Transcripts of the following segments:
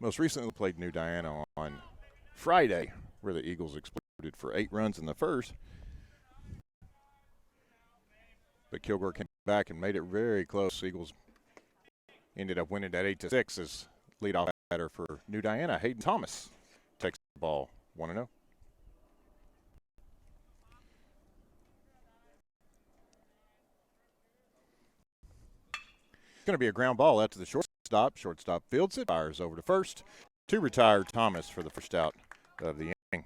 Most recently played New Diana on Friday, where the Eagles exploded for 8 runs in the first. But Kilgore came back and made it very close. Eagles ended up winning at 8-6 as leadoff batter for New Diana. Hayden Thomas takes the ball 1-0. It's going to be a ground ball out to the shortstop. Shortstop fields it, fires over to first to retire Thomas for the first out of the inning.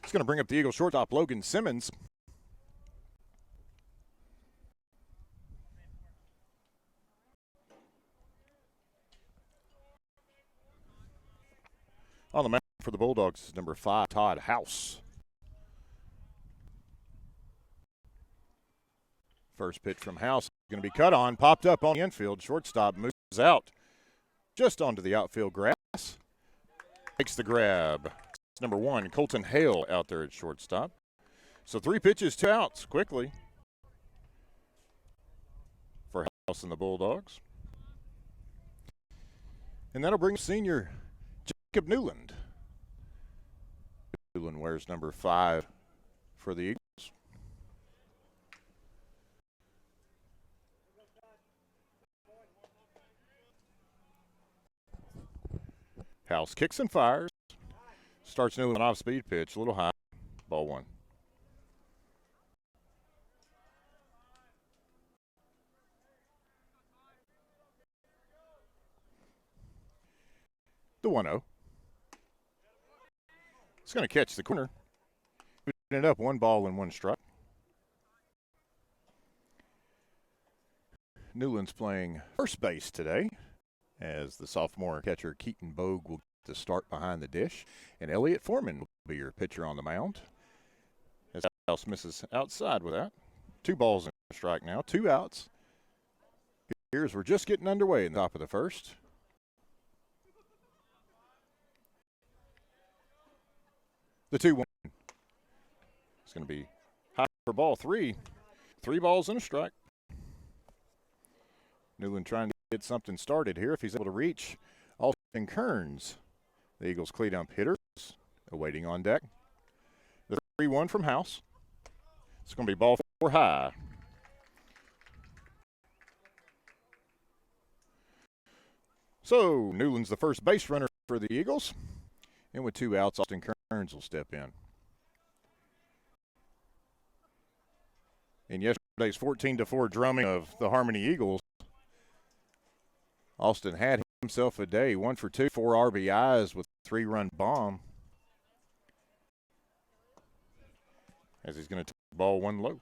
It's going to bring up the Eagles shortstop, Logan Simmons. On the mound for the Bulldogs is number 5, Todd House. First pitch from House going to be cut on, popped up on the infield. Shortstop moves out just onto the outfield grass. Takes the grab. It's number 1, Colton Hale out there at shortstop. So 3 pitches, 2 outs quickly for House and the Bulldogs. And that'll bring senior Jacob Newland. Newland wears number 5 for the Eagles. House kicks and fires. Starts Newland off speed pitch, a little high. Ball 1. The 1-0. It's going to catch the corner. We ended up 1 ball and 1 strike. Newland's playing first base today, as the sophomore catcher Keaton Bogue will get the start behind the dish. And Elliott Foreman will be your pitcher on the mound, as House misses outside with that. 2 balls and a strike now, 2 outs. Here's we're just getting underway in the top of the first. The 2-1. It's going to be high for ball 3. 3 balls and a strike. Newland trying to get something started here if he's able to reach Austin Kearns. The Eagles cleanup hitters awaiting on deck. The 3-1 from House. It's going to be ball 4 high. So Newland's the first base runner for the Eagles. And with 2 outs, Austin Kearns will step in. In yesterday's 14-4 drumming of the Harmony Eagles, Austin had himself a day, 1 for 2, 4 RBIs with a 3-run bomb. As he's going to take ball 1 low.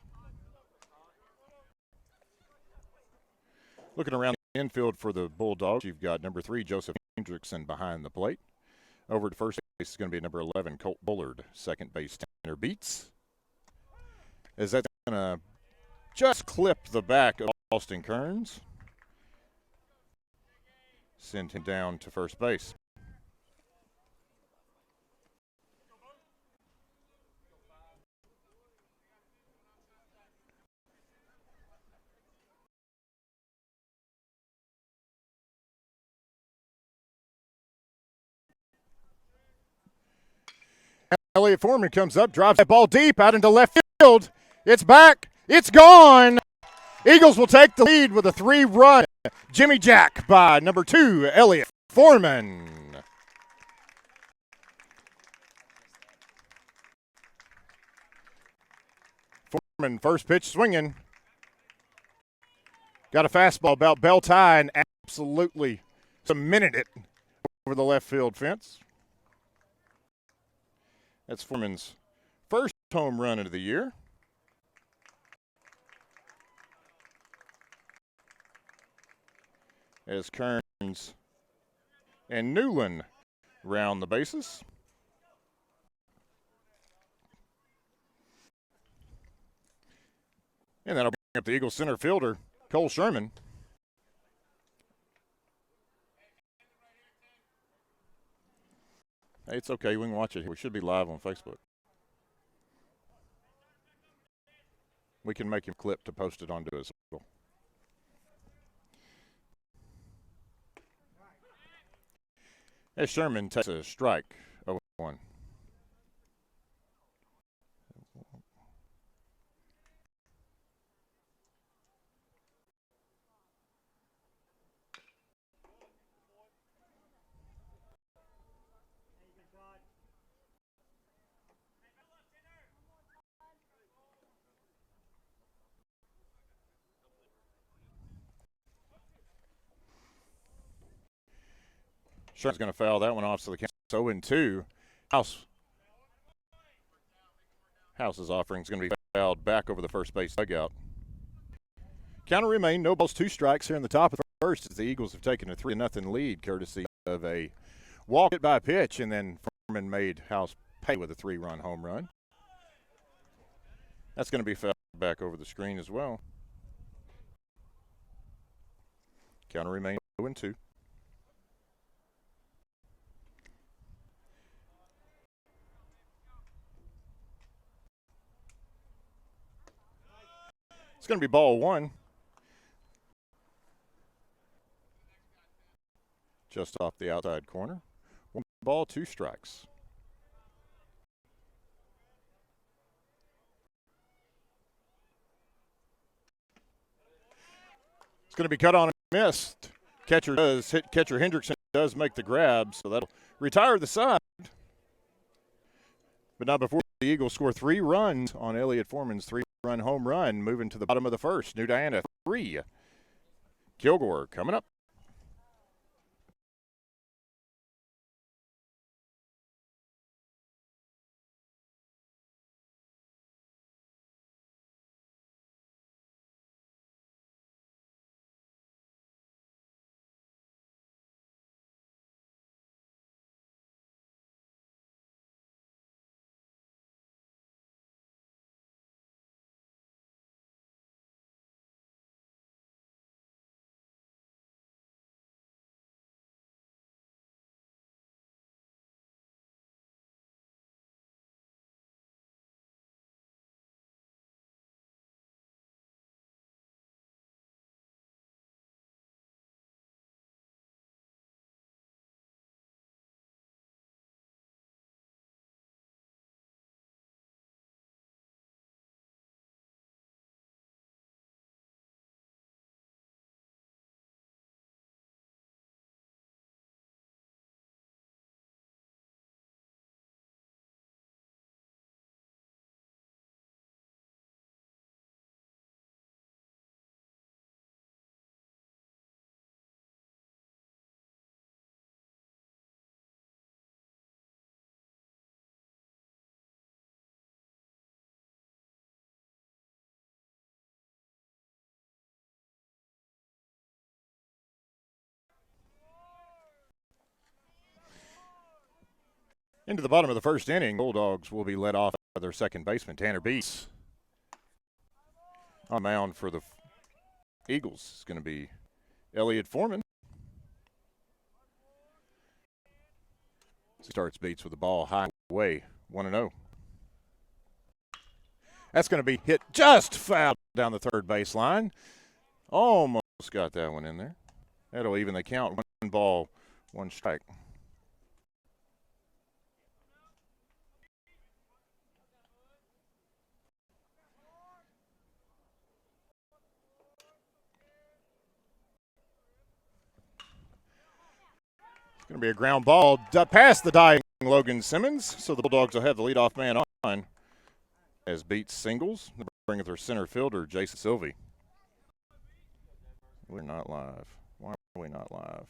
Looking around the infield for the Bulldogs, you've got number 3, Joseph Hendrickson behind the plate. Over to first base is going to be number 11, Colt Bullard. Second base, Tanner Beats. As that's going to just clip the back of Austin Kearns. Send him down to first base. Elliott Foreman comes up, drives that ball deep out into left field. It's back. It's gone. Eagles will take the lead with a 3-run Jimmy Jack by number 2, Elliott Foreman. Foreman, first pitch swinging. Got a fastball about belt high and absolutely cemented it over the left field fence. That's Foreman's first home run of the year. As Kearns and Newland round the bases. And that'll bring up the Eagles center fielder, Cole Sherman. Hey, it's okay. We can watch it here. We should be live on Facebook. We can make him clip to post it onto his. As Sherman takes a strike, 0-1. Sherman's going to foul that one off, so the count's 0-2. House's offering is going to be fouled back over the first base dugout. Counter remain, no balls, 2 strikes here in the top of the first as the Eagles have taken a 3-0 lead courtesy of a walk hit by pitch, and then Foreman made House pay with a 3-run home run. That's going to be fouled back over the screen as well. Counter remain 0-2. It's going to be ball 1. Just off the outside corner. 1 ball, 2 strikes. It's going to be cut on and missed. Catcher Hendrickson does make the grab, so that'll retire the side. But not before the Eagles score 3 runs on Elliott Foreman's 3-run home run, moving to the bottom of the first. New Diana 3. Kilgore coming up. Into the bottom of the first inning, Bulldogs will be led off by their second baseman, Tanner Beese. On mound for the Eagles is going to be Elliott Foreman. Starts Beats with the ball high away, 1-0. That's going to be hit just foul down the third baseline. Almost got that one in there. That'll even the count. 1 ball, 1 strike. It's going to be a ground ball past the dying Logan Simmons, so the Bulldogs will have the leadoff man on as Beats singles. They bring up their center fielder, Jason Sylvie. We're not live. Why are we not live?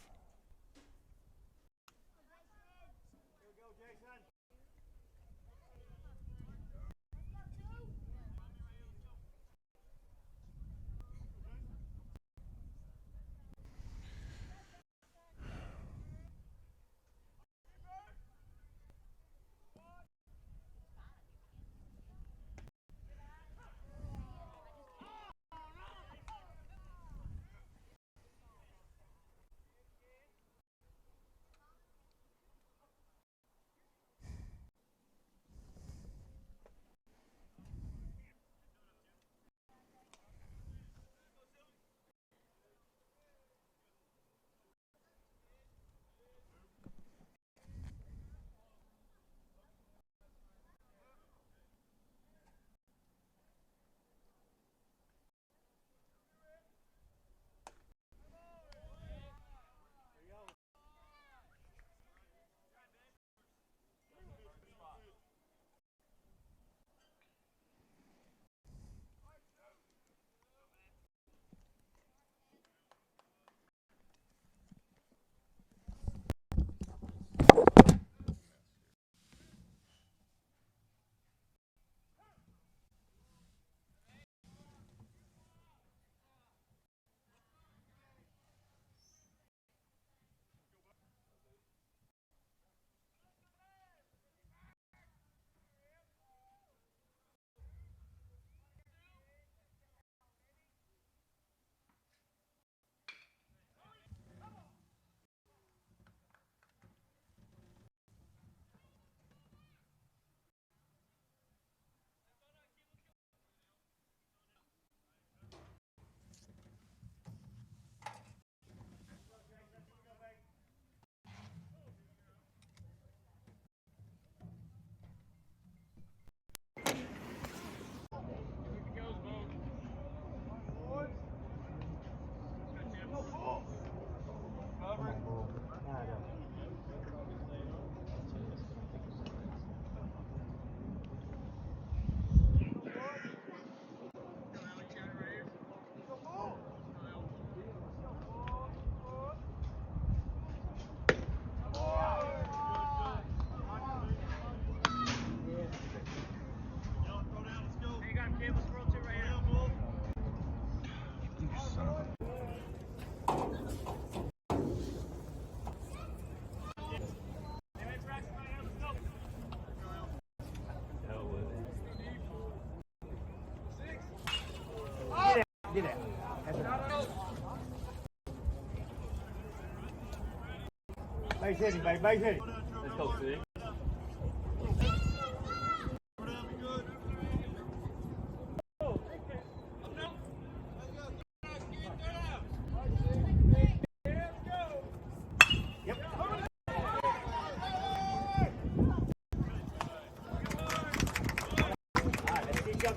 Base hitting, baby. Base hitting. Let's go, Sid.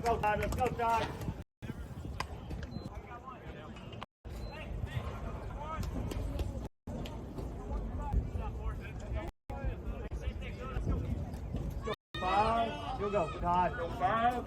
Go, Todd. Let's go, Todd. Five. You'll go, Todd. Go 5.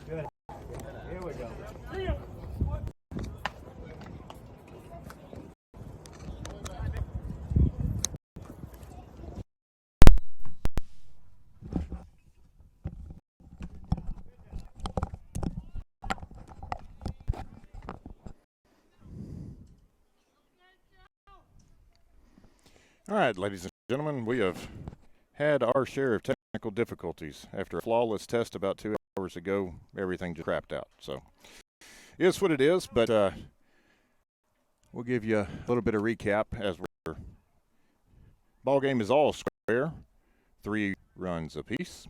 Good. Here we go. All right, ladies and gentlemen, we have had our share of technical difficulties. After a flawless test about 2 hours ago, everything just crapped out. So it's what it is, but we'll give you a little bit of recap as we're. Ball game is all square, 3 runs apiece.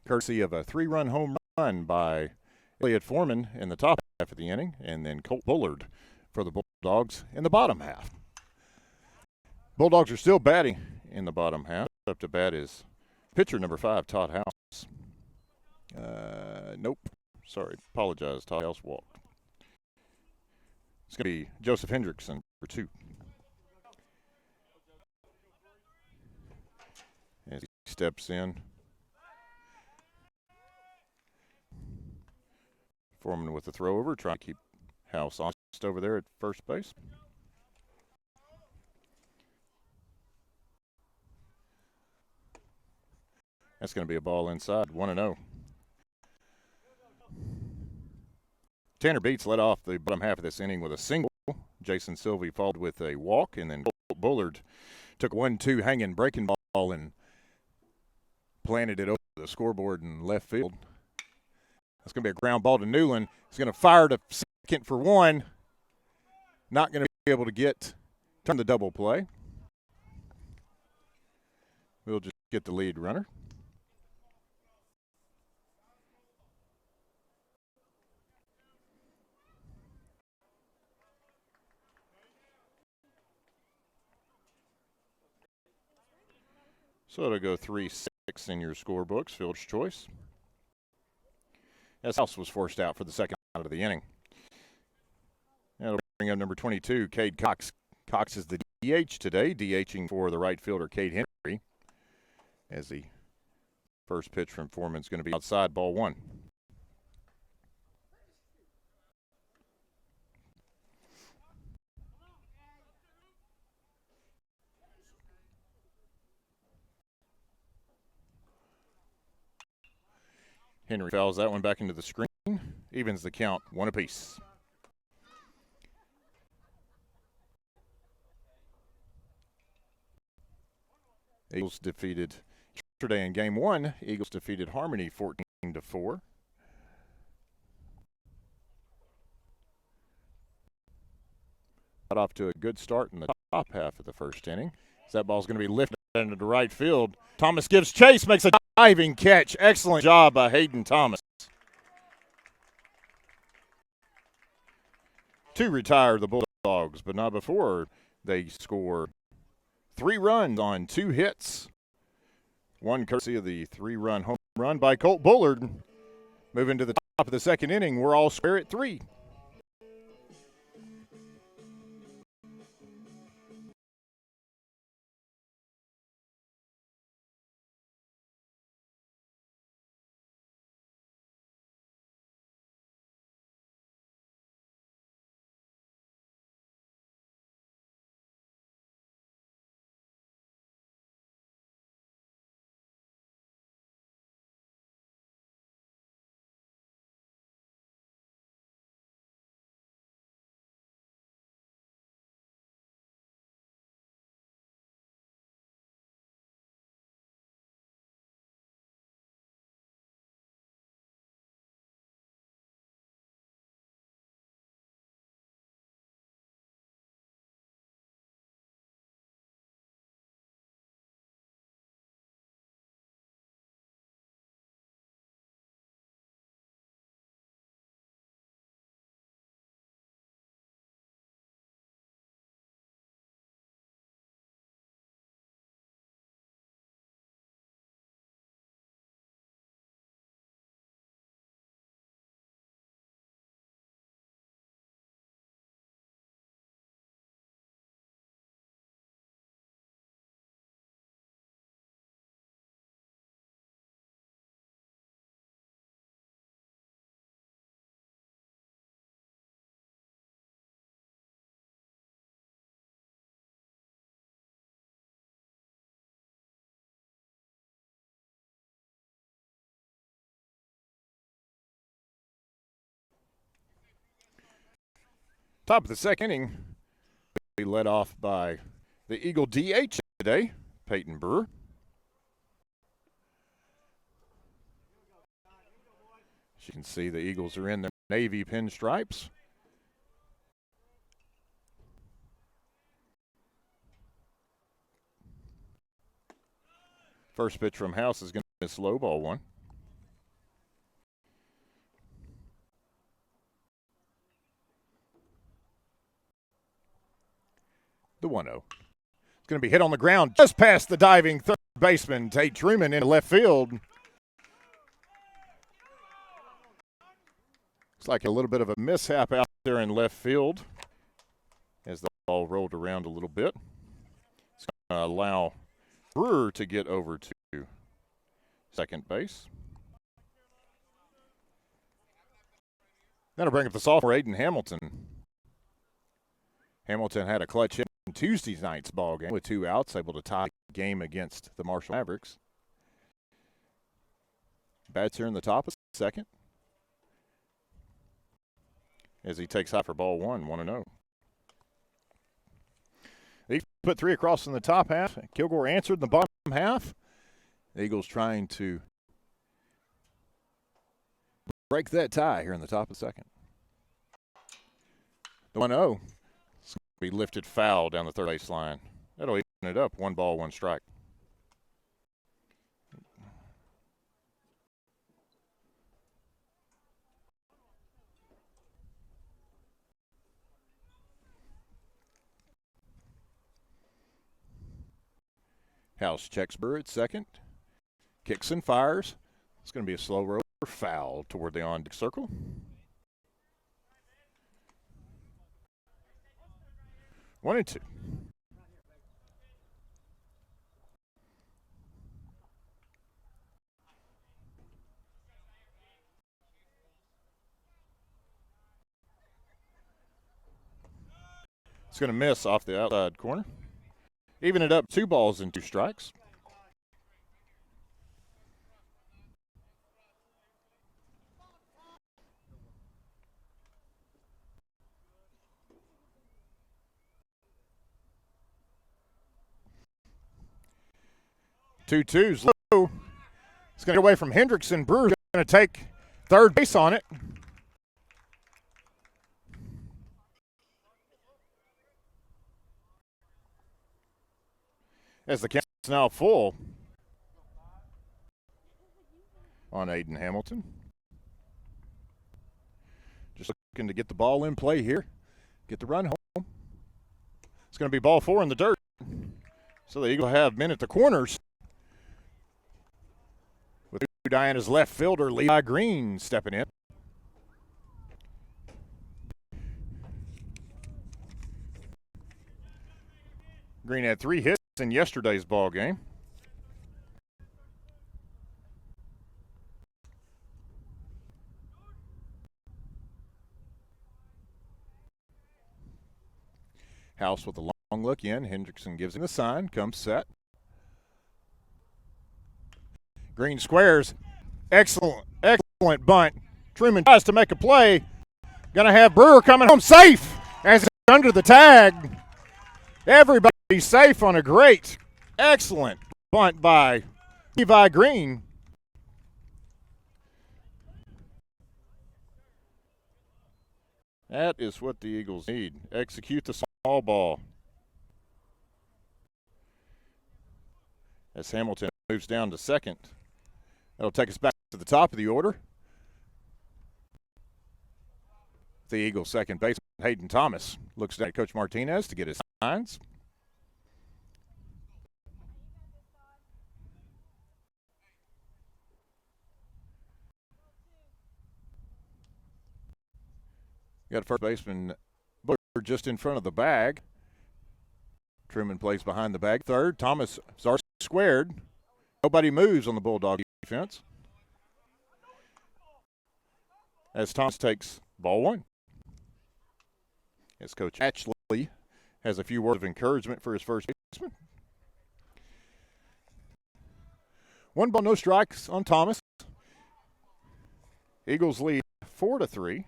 Courtesy of a 3-run home run by Elliott Foreman in the top half of the inning, and then Colt Bullard for the Bulldogs in the bottom half. Bulldogs are still batting in the bottom half. Up to bat is pitcher number 5, Todd House. Nope. Sorry. Apologize. Todd House walked. It's going to be Joseph Hendrickson for 2. As he steps in. Foreman with the throw over, trying to keep House honest over there at first base. That's going to be a ball inside, 1-0. Tanner Beats led off the bottom half of this inning with a single. Jason Sylvie followed with a walk, and then Bullard took 1-2 hanging breaking ball and planted it over the scoreboard in left field. That's going to be a ground ball to Newland. He's going to fire to second for 1. Not going to be able to turn the double play. We'll just get the lead runner. So it'll go 3-6 in your scorebooks, fielder's choice. As House was forced out for the second out of the inning. That'll bring up number 22, Cade Cox. Cox is the DH today, DHing for the right fielder, Cade Henry, as the first pitch from Foreman is going to be outside, ball 1. Henry fouls that one back into the screen. Evens the count, 1 apiece. Eagles defeated yesterday in game 1. Eagles defeated Harmony 14-4. Got off to a good start in the top half of the first inning. So that ball's going to be lifted into the right field. Thomas gives chase, makes a diving catch. Excellent job by Hayden Thomas. To retire the Bulldogs, but not before they score 3 runs on 2 hits. 1 courtesy of the 3-run home run by Colt Bullard. Moving to the top of the second inning, we're all square at 3. Top of the second inning, we led off by the Eagle DH today, Peyton Brewer. As you can see, the Eagles are in their navy pinstripes. First pitch from House is going to miss low, ball one. The 1-0. It's going to be hit on the ground just past the diving third baseman, Tate Truman, into left field. Looks like a little bit of a mishap out there in left field as the ball rolled around a little bit. It's going to allow Brewer to get over to second base. Then I'll bring up the sophomore, Aiden Hamilton. Hamilton had a clutch hit in Tuesday night's ball game with 2 outs, able to tie the game against the Marshall Mavericks. Bats here in the top of the second as he takes high for ball one, 1-0. He put 3 across in the top half. Kilgore answered in the bottom half. The Eagles trying to break that tie here in the top of the second. The 1-0 is going to be lifted foul down the third base line. That'll even it up. 1 ball, 1 strike. House checks Burr at second. Kicks and fires. It's going to be a slow roll foul toward the on-deck circle. One and two. It's going to miss off the outside corner. Even it up, 2 balls and 2 strikes. Two twos low. It's going to get away from Hendrickson. Brewer's going to take third base on it. As the count's now full on Aiden Hamilton. Just looking to get the ball in play here. Get the run home. It's going to be ball 4 in the dirt. So the Eagles have men at the corners. With Diana's left fielder, Levi Green, stepping in. Green had 3 hits in yesterday's ball game. House with a long look in. Hendrickson gives him the sign. Comes set. Green squares. Excellent bunt. Truman tries to make a play. Going to have Brewer coming home safe as it's under the tag. Everybody's safe on a great, excellent bunt by Levi Green. That is what the Eagles need. Execute the small ball. As Hamilton moves down to second. That'll take us back to the top of the order. The Eagles' second baseman, Hayden Thomas, looks at Coach Martinez to get his signs. Got first baseman Booker just in front of the bag. Truman plays behind the bag. Third, Thomas Zar squared. Nobody moves on the Bulldog defense. As Thomas takes ball 1. As Coach Ashley has a few words of encouragement for his first baseman. 1 ball, no strikes on Thomas. Eagles lead 4-3.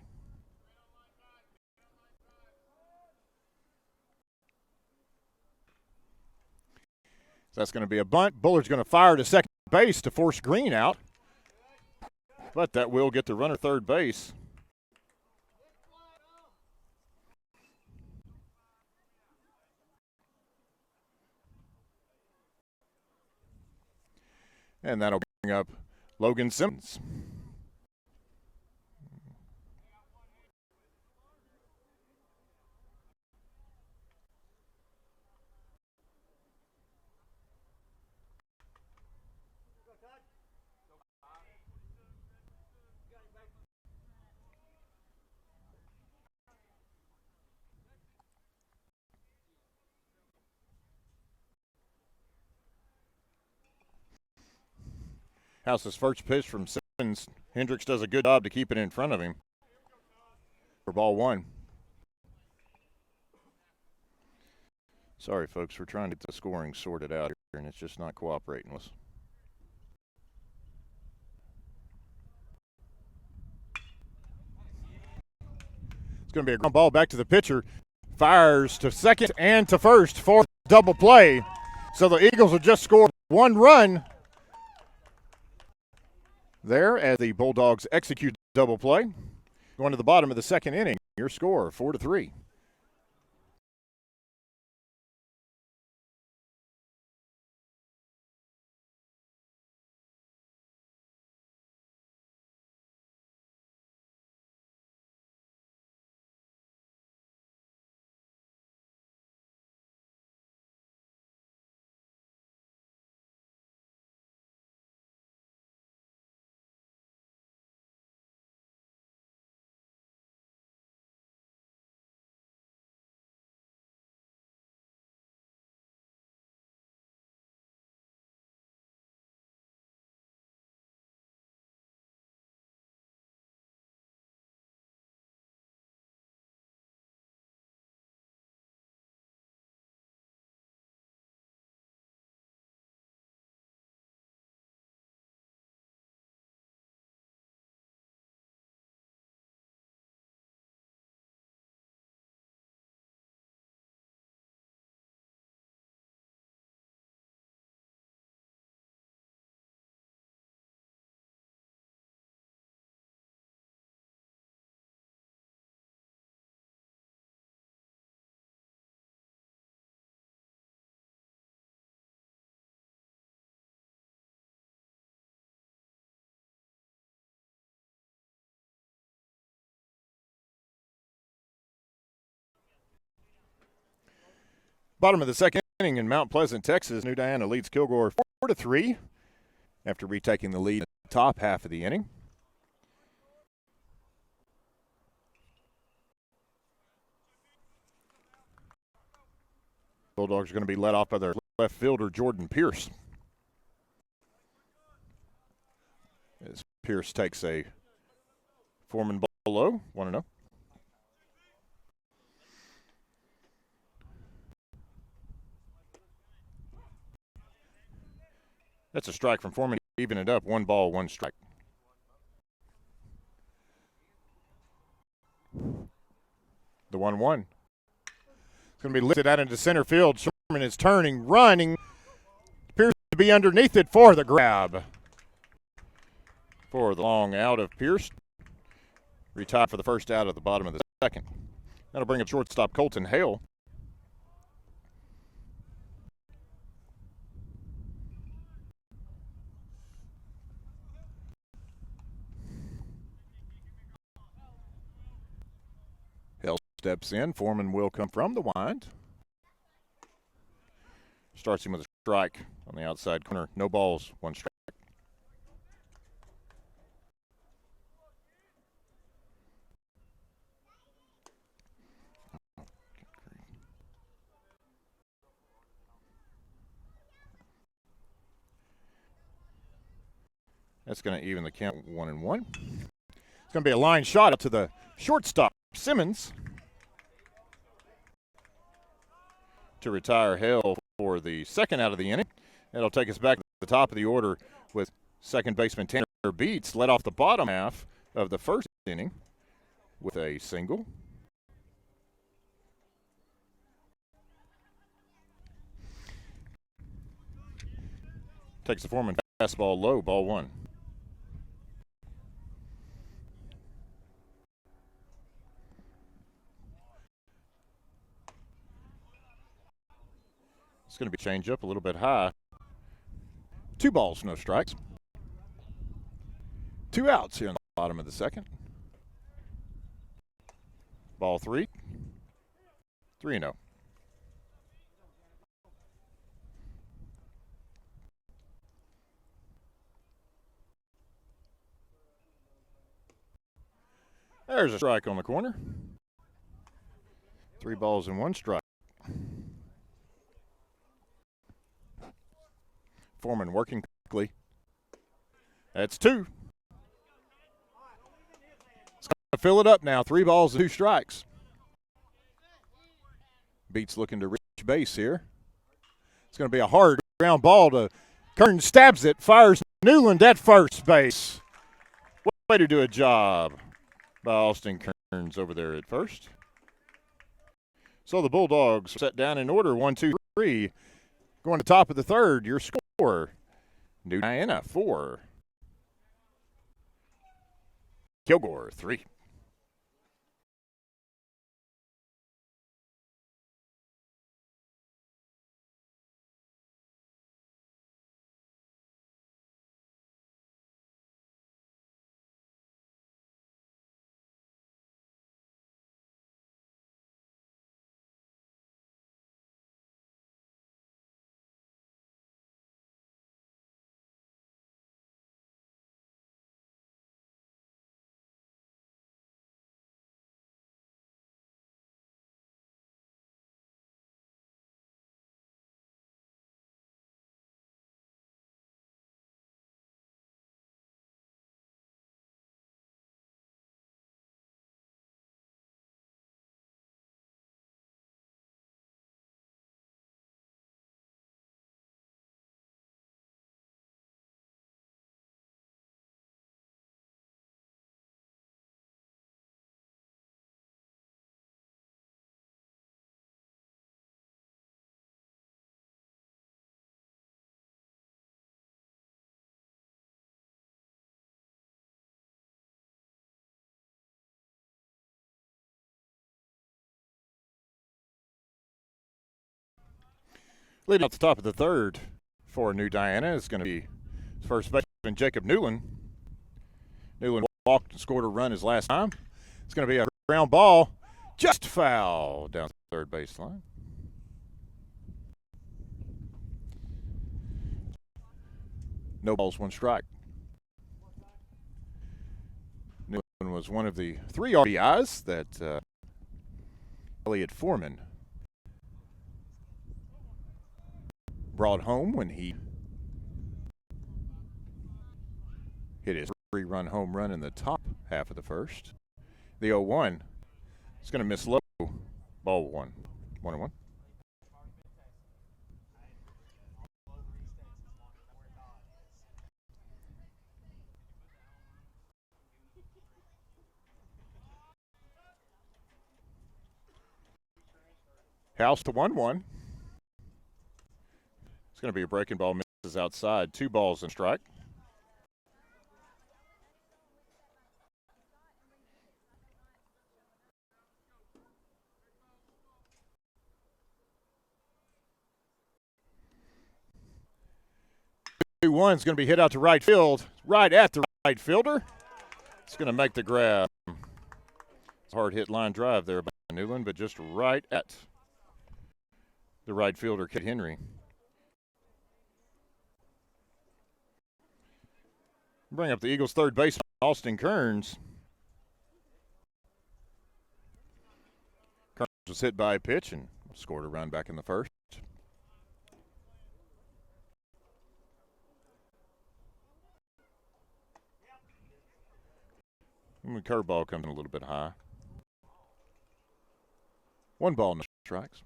That's going to be a bunt. Bullard's going to fire to second base to force Green out. But that will get the runner third base. And that'll bring up Logan Simmons. House's first pitch from Simmons. Hendricks does a good job to keep it in front of him for ball one. Sorry, folks, we're trying to get the scoring sorted out here, and it's just not cooperating with us. It's going to be a ground ball back to the pitcher. Fires to second and to first for double play. So the Eagles will just score one run there as the Bulldogs execute double play. Going to the bottom of the second inning. Your score, 4-3. Bottom of the second inning in Mount Pleasant, Texas. New Diana leads Kilgore 4-3 after retaking the lead in the top half of the inning. Bulldogs are going to be led off by their left fielder, Jordan Pierce. As Pierce takes a Foreman ball low, 1-0. That's a strike from Foreman, even it up, 1 ball, 1 strike. The 1-1. It's going to be lifted out into center field. Sherman is turning, running. Appears to be underneath it for the grab. For the long out of Pierce. Retired for the first out of the bottom of the second. That'll bring up shortstop Colton Hale. Hale steps in. Foreman will come from the wind. Starts him with a strike on the outside corner. No balls, 1 strike. That's going to even the count 1-1. It's going to be a line shot up to the shortstop, Simmons, to retire Hale for the second out of the inning. That'll take us back to the top of the order with second baseman Tanner Beats led off the bottom half of the first inning with a single. Takes the Foreman fastball low, ball one. It's going to be change up a little bit high. 2 balls, no strikes. 2 outs here in the bottom of the second. Ball 3. 3-0. There's a strike on the corner. 3 balls and 1 strike. Foreman working quickly. That's 2. It's going to fill it up now. 3 balls and 2 strikes. Beats looking to reach base here. It's going to be a hard ground ball to Kearns. Stabs it, fires Newland at first base. Way to do a job by Austin Kearns over there at first. So the Bulldogs set down in order, 1, 2, 3. Going to top of the third, your score, New Diana 4. Kilgore 3. Leading off the top of the third for New Diana is going to be first baseman Jacob Newland. Newland walked and scored a run his last time. It's going to be a ground ball, just foul down the third baseline. No balls, 1 strike. Newland was one of the 3 RBIs that Elliott Foreman brought home when he hit his 3-run home run in the top half of the first. The 0-1 is going to miss low. Ball 1. 1-1. House to 1-1. It's going to be a breaking ball, misses outside. 2 balls and strike. The 2-1 is going to be hit out to right field, right at the right fielder. It's going to make the grab. It's a hard hit line drive there by Newland, but just right at the right fielder, Kate Henry. Bring up the Eagles' third baseman, Austin Kearns. Kearns was hit by a pitch and scored a run back in the first. And the curveball comes in a little bit high. 1 ball, no strikes.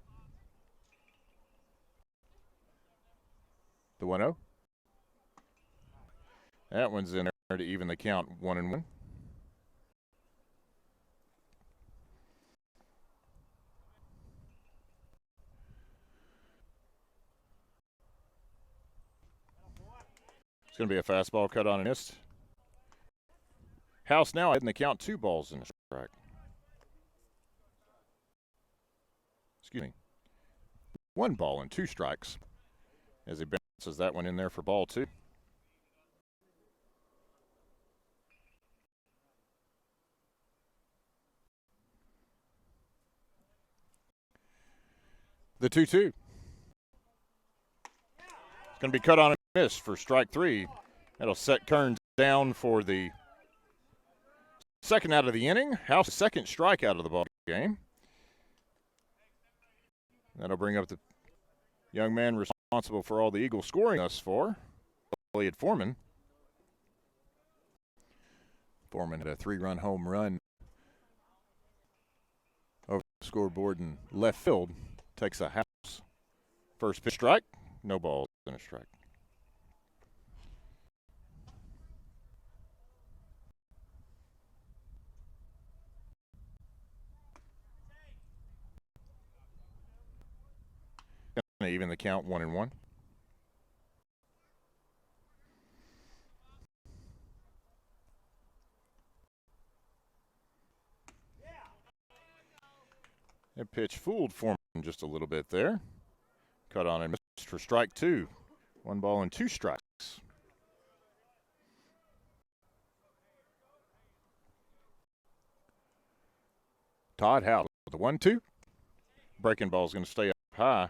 The 1-0. That one's in there to even the count, 1-1. going to be a fastball cut on and missed. House now ahead in the count, 2 balls and a strike. Excuse me. 1 ball and 2 strikes as he bounces that one in there for ball 2. The 2-2. It's going to be cut on and missed for strike 3. That'll set Kearns down for the second out of the inning. House's second strikeout of the ball game. That'll bring up the young man responsible for all the Eagles scoring thus far, Elliott Foreman. Foreman had a 3-run home run over the scoreboard in left field. Takes a house. First pitch strike, no balls and a strike. Even the count 1-1. That pitch fooled Foreman just a little bit there. Cut on and missed for strike 2. 1 ball and 2 strikes. Todd House with the 1-2. Breaking ball is going to stay up high.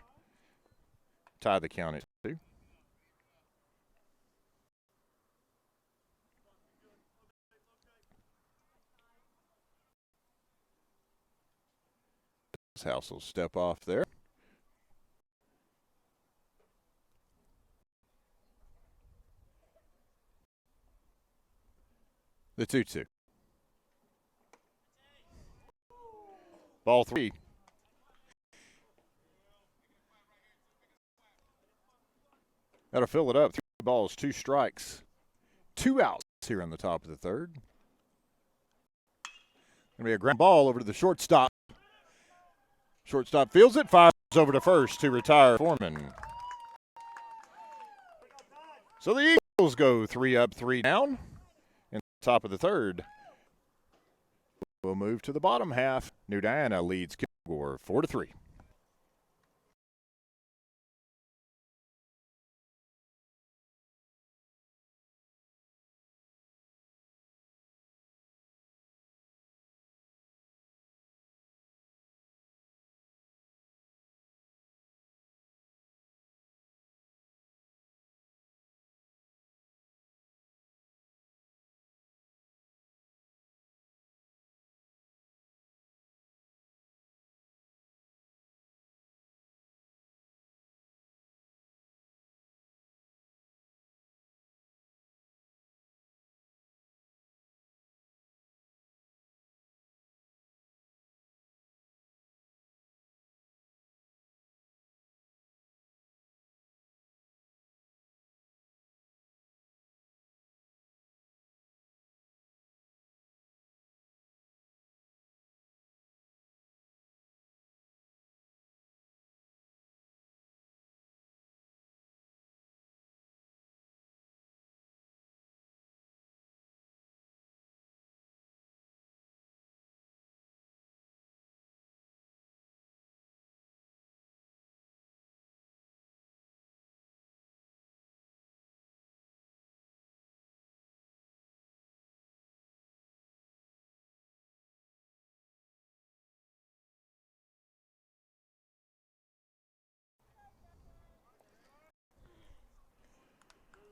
Tie the count at 2. House will step off there. The 2-2. Ball 3. That'll fill it up. 3 balls, 2 strikes. 2 outs here on the top of the third. Going to be a ground ball over to the shortstop. Shortstop fields it, fires over to first to retire Foreman. So the Eagles go 3 up, 3 down in the top of the third. We'll move to the bottom half. New Diana leads Kilgore 4-3.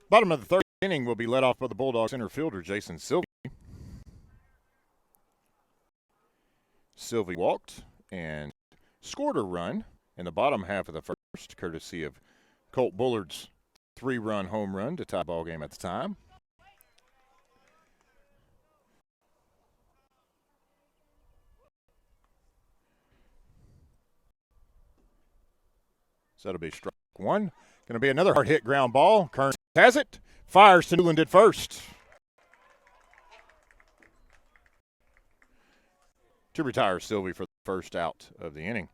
Bottom of the third inning will be led off by the Bulldogs center fielder, Jason Sylvie. Sylvie walked and scored a run in the bottom half of the first, courtesy of Colt Bullard's 3-run home run to tie the ball game at the time. So that'll be strike 1. Going to be another hard hit ground ball. Kearns has it. Fires to Newland at first. To retire Sylvie for the first out of the inning.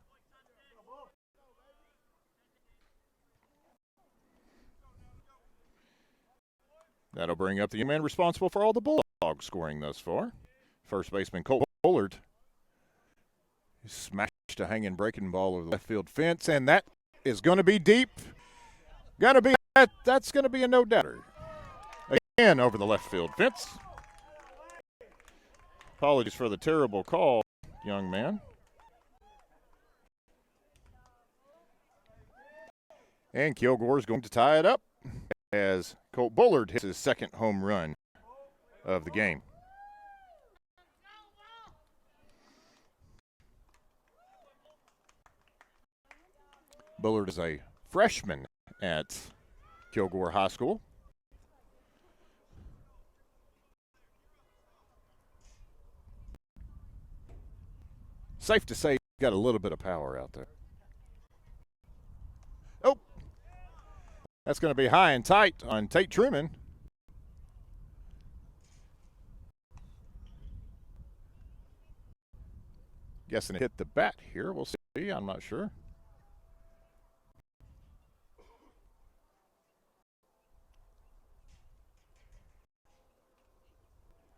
That'll bring up the man responsible for all the Bulldogs scoring thus far. First baseman Colt Bullard smashed a hanging breaking ball over the left field fence, and that is going to be deep. That's going to be a no-doubter. Again over the left field fence. Apologies for the terrible call, young man. And Kilgore is going to tie it up as Colt Bullard hits his second home run of the game. Bullard is a freshman at Kilgore High School. Safe to say he's got a little bit of power out there. Oh, that's going to be high and tight on Tate Truman. Guessing it hit the bat here. We'll see. I'm not sure.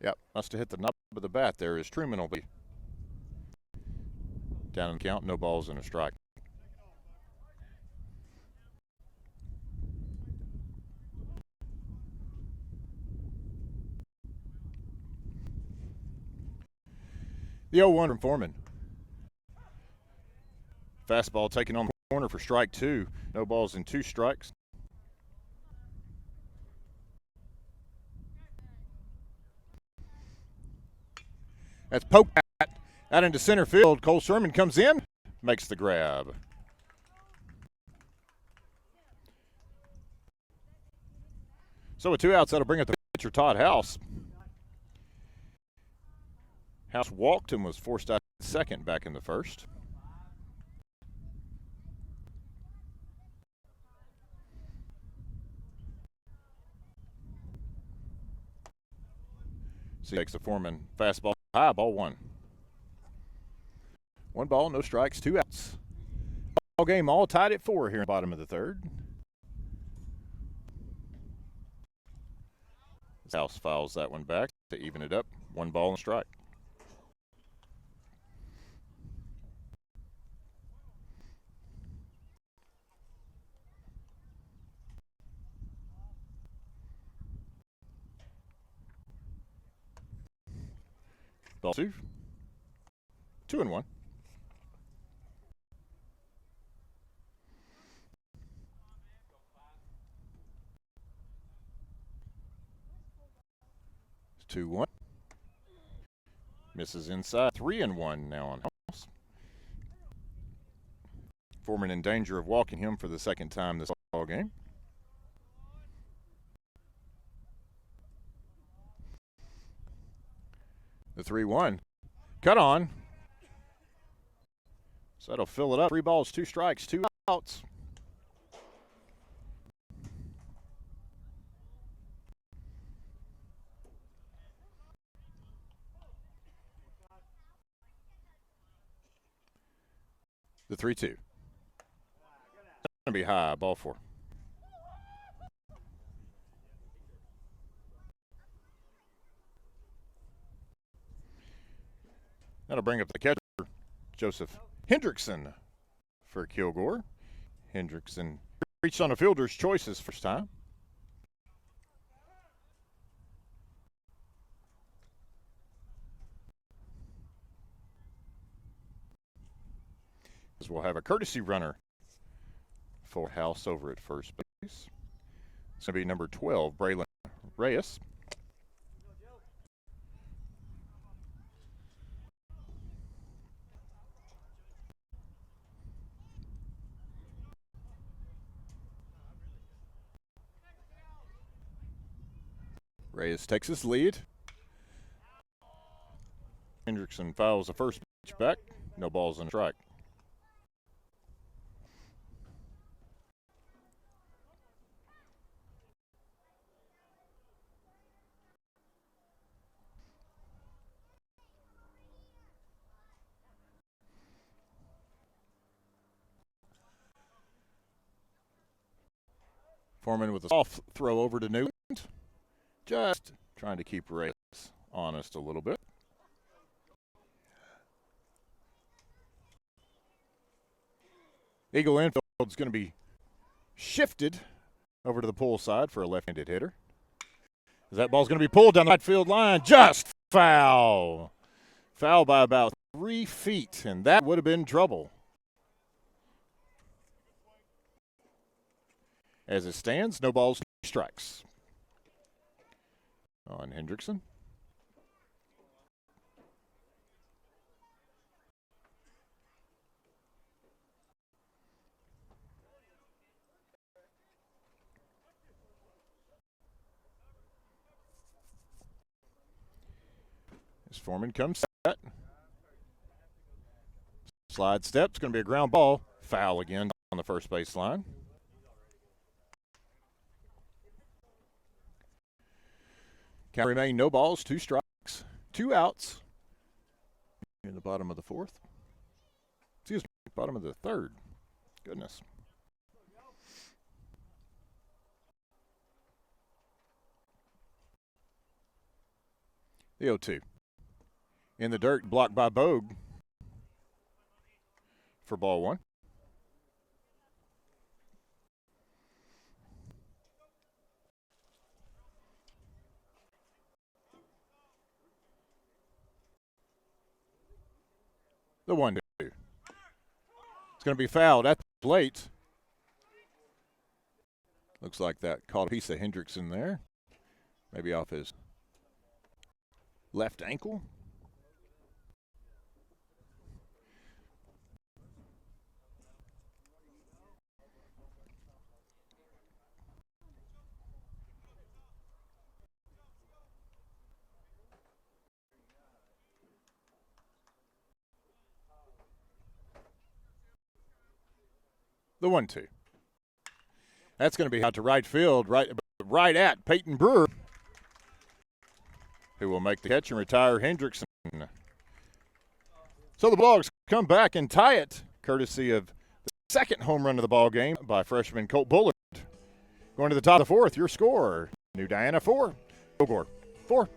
Yep, must have hit the nub of the bat there as Truman will be down in the count. No balls and a strike. The 0-1 from Foreman. Fastball taken on the corner for strike two. No balls and two strikes. That's poked out into center field. Cole Sherman comes in, makes the grab. So with two outs, that'll bring up the pitcher, Todd House. House walked and was forced out at second back in the first. So he takes the Foreman fastball high, ball one. One ball, no strikes, two outs. Ball game all tied at 4 here in the bottom of the third. House fouls that one back to even it up. One ball and strike. Ball two. 2-1. It's 2-1. Misses inside. 3-1 now on House. Foreman in danger of walking him for the second time this ball game. The 3-1. Cut on. So that'll fill it up. 3 balls, 2 strikes, 2 outs. The 3-2. Going to be high, ball 4. That'll bring up the catcher, Joseph Hendrickson for Kilgore. Hendrickson reached on a fielder's choice his first time. As we'll have a courtesy runner for House over at first base. It's going to be number 12, Braylon Reyes. Reyes takes his lead. Hendrickson fouls the first pitch back. No balls and a strike. Foreman with a soft throw over to Newland. just trying to keep Ray honest a little bit. Eagle infield is going to be shifted over to the pull side for a left-handed hitter. That ball's going to be pulled down the right field line. Just foul. Foul by about 3 feet, and that would have been trouble. As it stands, no balls, strikes on Hendrickson. As Foreman comes set. Slide step's going to be a ground ball. Foul again on the first base line. Count remain no balls, 2 strikes, 2 outs in the bottom of the 4th. Excuse me, bottom of the 3rd. Goodness. The 0-2. In the dirt, blocked by Bogue for ball 1. The 1-2. It's going to be fouled at the plate. Looks like that caught a piece of Hendrickson there. Maybe off his left ankle. The 1-2. That's going to be out to right field, right at Peyton Brewer, who will make the catch and retire Hendrickson. So the Bulldogs come back and tie it, courtesy of the second home run of the ball game by freshman Colt Bullard. Going to the top of the 4th, your score: New Diana 4, Kilgore 4.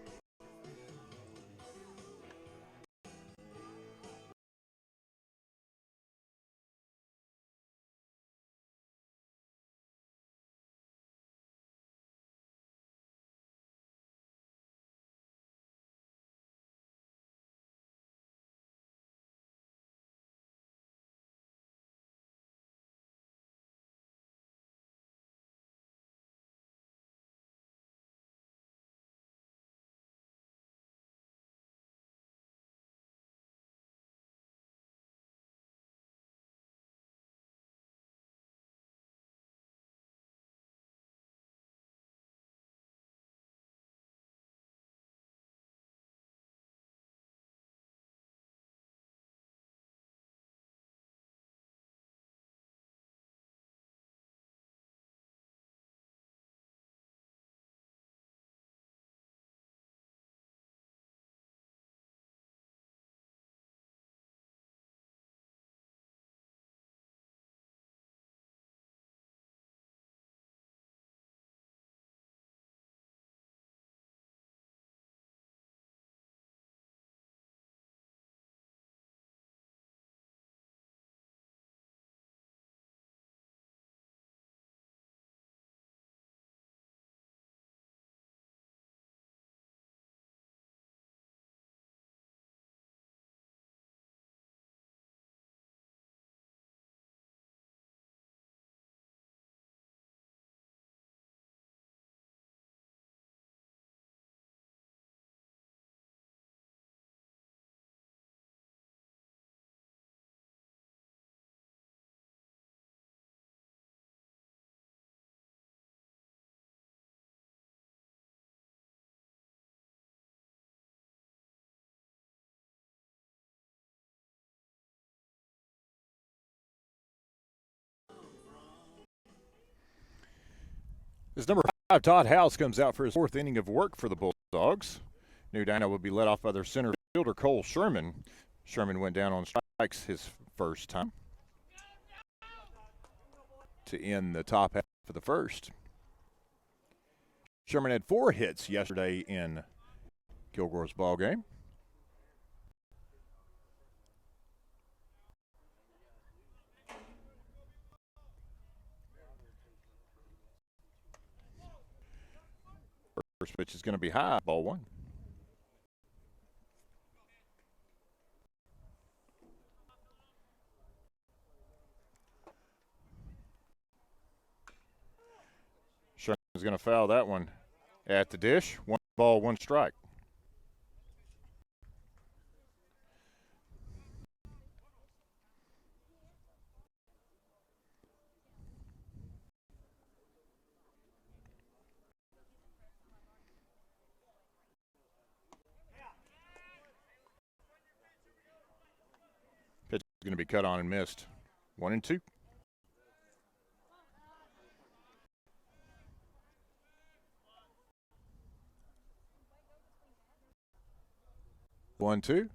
As number 5, Todd House, comes out for his 4th inning of work for the Bulldogs. New Diana will be led off by their center fielder, Cole Sherman. Sherman went down on strikes his first time to end the top half of the 1st. Sherman had 4 hits yesterday in Kilgore's ball game. First pitch is going to be high, ball 1. Sherman is going to foul that one at the dish. 1 ball, 1 strike. Pitch is going to be cut on and missed. 1-2. One, two.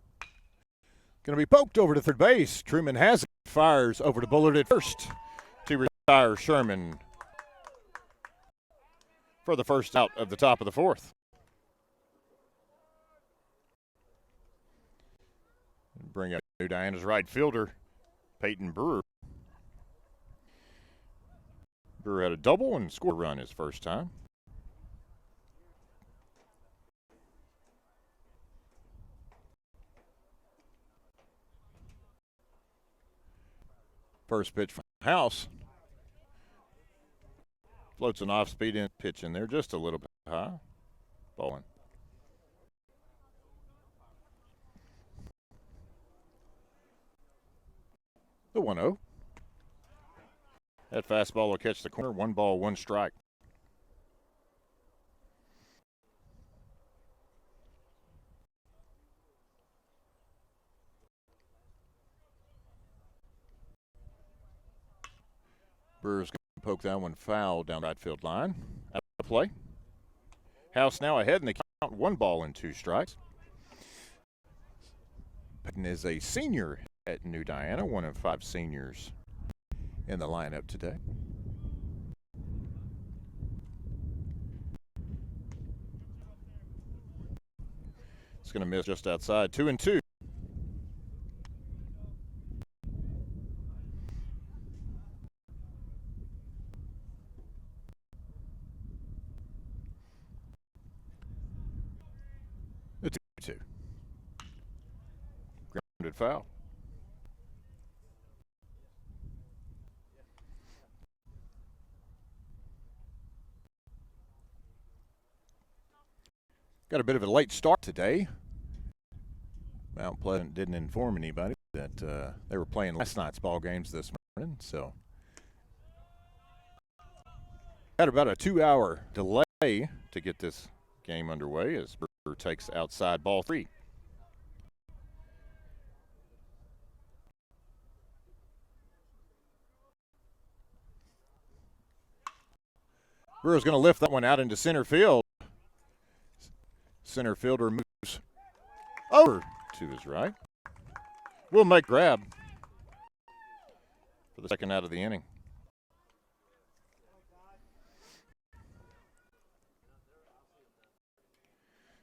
Going to be poked over to third base. Truman has it. Fires over to Bullard at first to retire Sherman for the first out of the top of the 4th. Bring up New Diana's right fielder, Peyton Brewer. Brewer had a double and scored a run his first time. First pitch from House. Floats an off-speed in pitch in there just a little bit high. Ball 1. The 1-0. That fastball will catch the corner. 1 ball, 1 strike. Brewer's going to poke that one foul down right field line. Out of play. House now ahead in the count. 1 ball and 2 strikes. Peyton is a senior at New Diana, one of 5 seniors in the lineup today. It's going to miss just outside. 2-2. The 2-2. Grounded foul. Got a bit of a late start today. Mount Pleasant didn't inform anybody that they were playing last night's ball games this morning, so had about a 2-hour delay to get this game underway as Brewer takes outside ball 3. Brewer's going to lift that one out into center field. Center fielder moves over to his right. We'll make grab for the second out of the inning.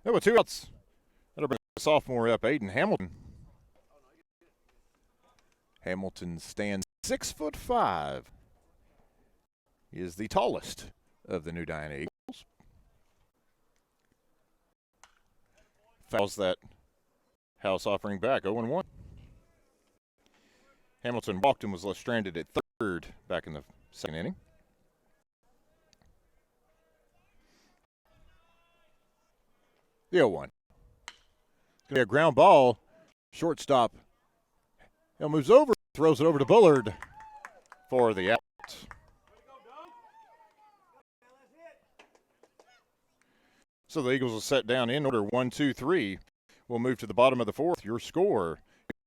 There were 2 outs. That'll bring the sophomore up, Aiden Hamilton. Hamilton stands 6'5". He is the tallest of the New Diana Eagles. Fouls that House offering back, 0-1. Hamilton walked and was left stranded at third back in the second inning. The 0-1. It's going to be a ground ball. Shortstop. He moves over, throws it over to Bullard for the out. So the Eagles will set down in order 1, 2, 3. We'll move to the bottom of the 4th. Your score,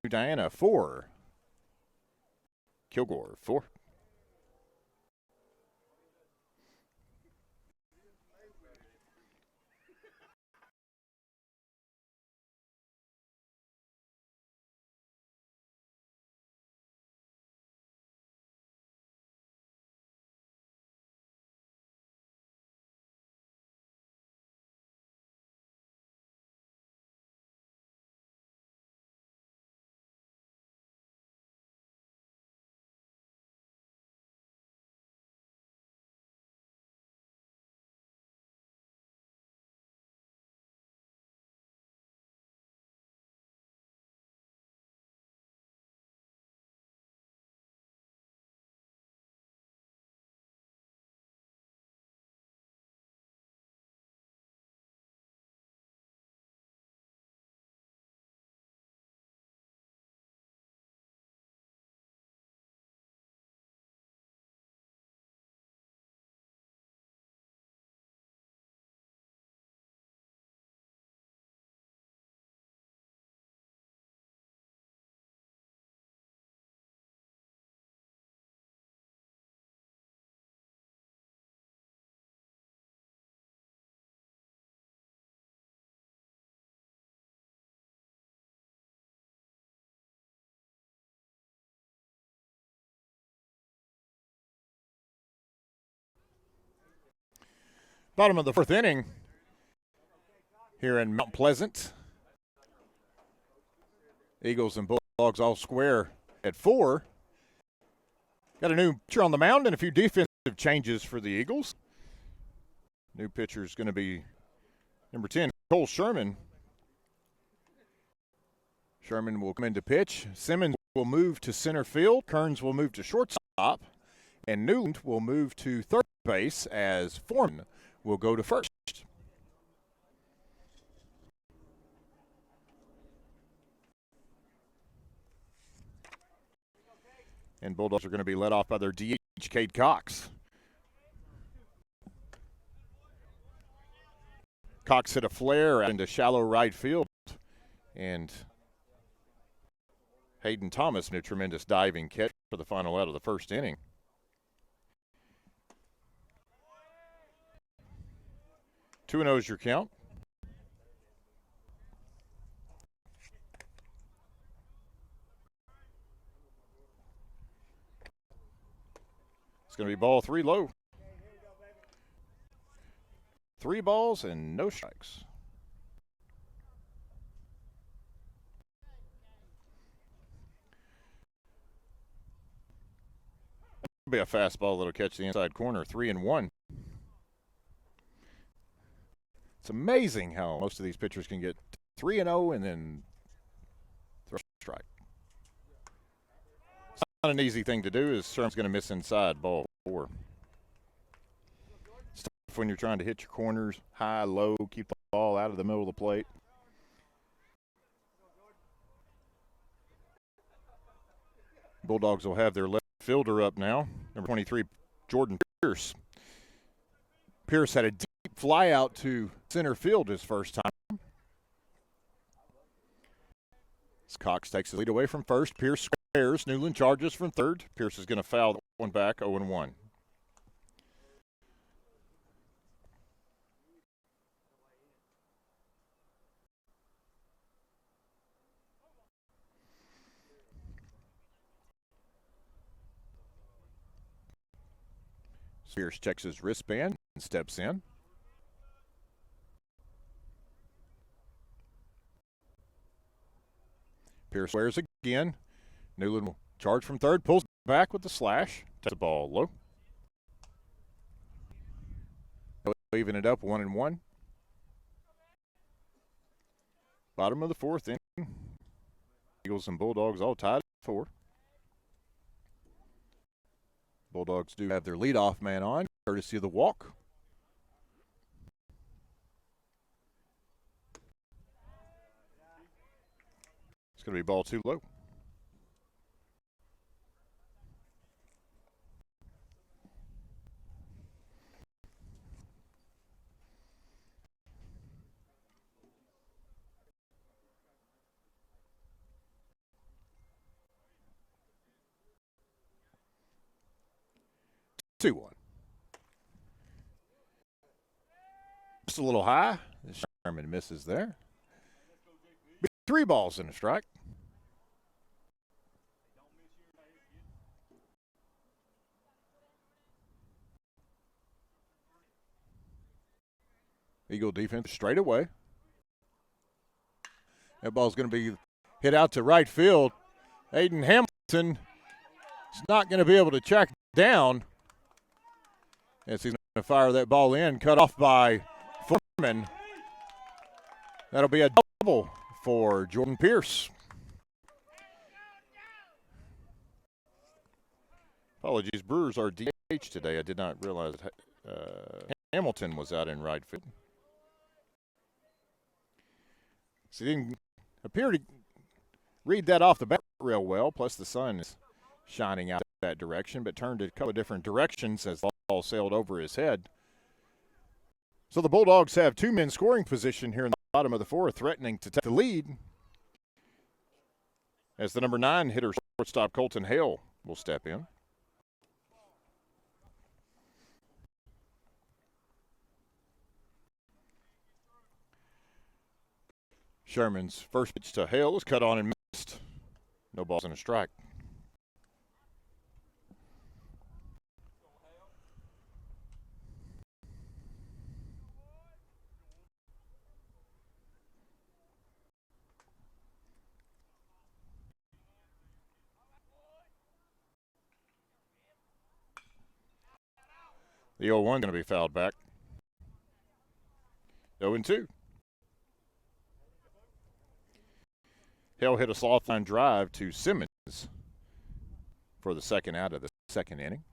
New Diana 4, Kilgore 4. Bottom of the fourth inning here in Mount Pleasant. Eagles and Bulldogs all square at 4. Got a new pitcher on the mound and a few defensive changes for the Eagles. New pitcher is going to be number 10, Cole Sherman. Sherman will come in to pitch. Simmons will move to center field. Kearns will move to shortstop. And Newland will move to third base as Foreman will go to first. And Bulldogs are going to be led off by their DH, Cade Cox. Cox hit a flare out into shallow right field. And Hayden Thomas made a tremendous diving catch for the final out of the first inning. Two and 0 is your count. It's going to be ball 3 low. 3 balls and no strikes. It'll be a fastball that'll catch the inside corner. 3-1. It's amazing how most of these pitchers can get 3-0 and then throw a strike. It's not an easy thing to do, as Sherman's going to miss inside ball 4. It's tough when you're trying to hit your corners high, low, keep the ball out of the middle of the plate. Bulldogs will have their left fielder up now, number 23, Jordan Pierce. Pierce had a deep fly out to center field his first time. As Cox takes the lead away from first, Pierce squares. Newland charges from third. Pierce is going to foul that one back, 0-1. Pierce checks his wristband and steps in. Pierce squares again. Newland will charge from third, pulls back with the slash. Takes the ball low. Leaving it up 1-1. Bottom of the fourth inning. Eagles and Bulldogs all tied at 4. Bulldogs do have their leadoff man on, courtesy of the walk. It's going to be ball 2 low. One. Just a little high. Sherman misses there. 3 balls and a strike. Eagle defense straight away. That ball's going to be hit out to right field. Aiden Hamilton is not going to be able to check down. As he's going to fire that ball in, cut off by Foreman. That'll be a double for Jordan Pierce. Apologies, Brewers are DH today. I did not realize Hamilton was out in right field. So he didn't appear to read that off the bat real well, plus the sun is shining out that direction, but turned a couple of different directions as the ball sailed over his head. So the Bulldogs have 2 men scoring position here in the bottom of the 4th, threatening to take the lead as the number 9 hitter, shortstop Colton Hale, will step in. Sherman's first pitch to Hale was cut on and missed. No balls and a strike. The 0-1 going to be fouled back. 0-2. Hill hit a soft line drive to Simmons for the second out of the second inning.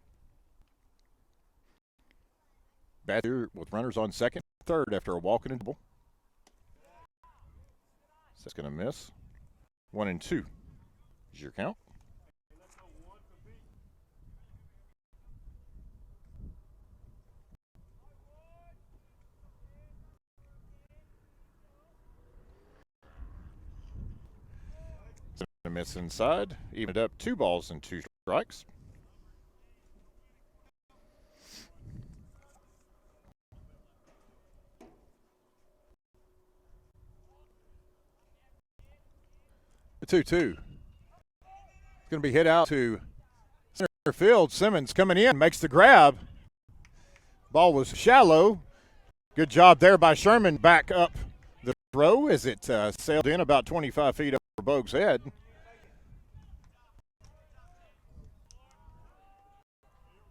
Batter with runners on second, third after a walk and a double. That's going to miss. 1-2 is your count. A miss inside, evened up 2 balls and 2 strikes. The 2-2. It's going to be hit out to center field. Simmons coming in, makes the grab. Ball was shallow. Good job there by Sherman. Back up the throw as it sailed in about 25 feet over Bogue's head.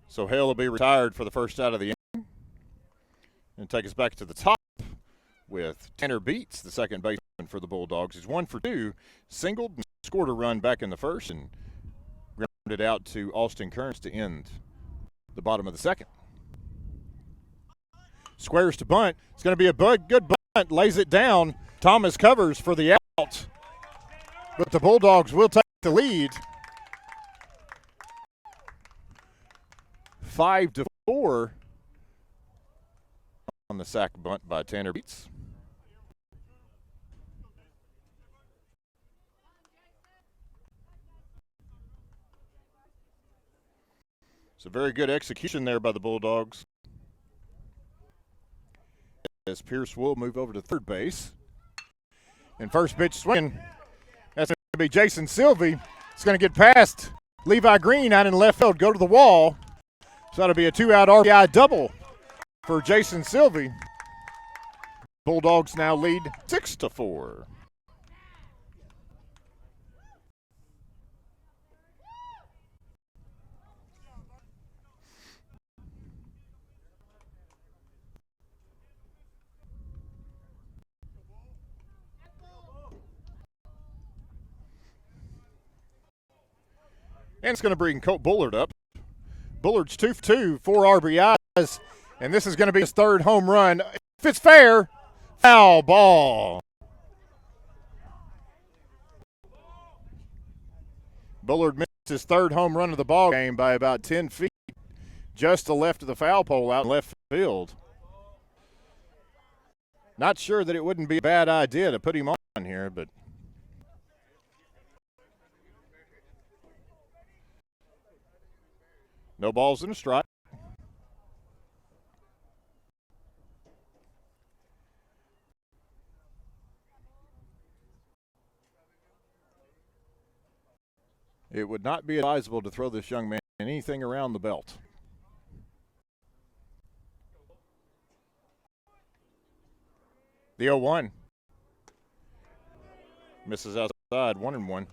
So Hale will be retired for the first out of the inning and take us back to the top with Tanner Beats, the second baseman for the Bulldogs. He's 1 for 2, singled and scored a run back in the first and grounded out to Austin Kearns to end the bottom of the second. Squares to bunt. It's going to be a good bunt. Lays it down. Thomas covers for the out, but the Bulldogs will take the lead. 5-4 on the sac bunt by Tanner Beats. It's a very good execution there by the Bulldogs. As Pierce will move over to third base. And first pitch swinging. That's going to be Jason Sylvie. It's going to get past Levi Green out in left field, go to the wall. So that'll be a 2-out RBI double for Jason Sylvie. Bulldogs now lead 6-4. And it's going to bring Colt Bullard up. Bullard's 2 for 2, 4 RBIs, and this is going to be his third home run. If it's fair, foul ball. Bullard missed his third home run of the ball game by about 10 feet, just to left of the foul pole out in left field. Not sure that it wouldn't be a bad idea to put him on here, but no balls and a strike. It would not be advisable to throw this young man anything around the belt. The 0-1. Misses outside, 1-1.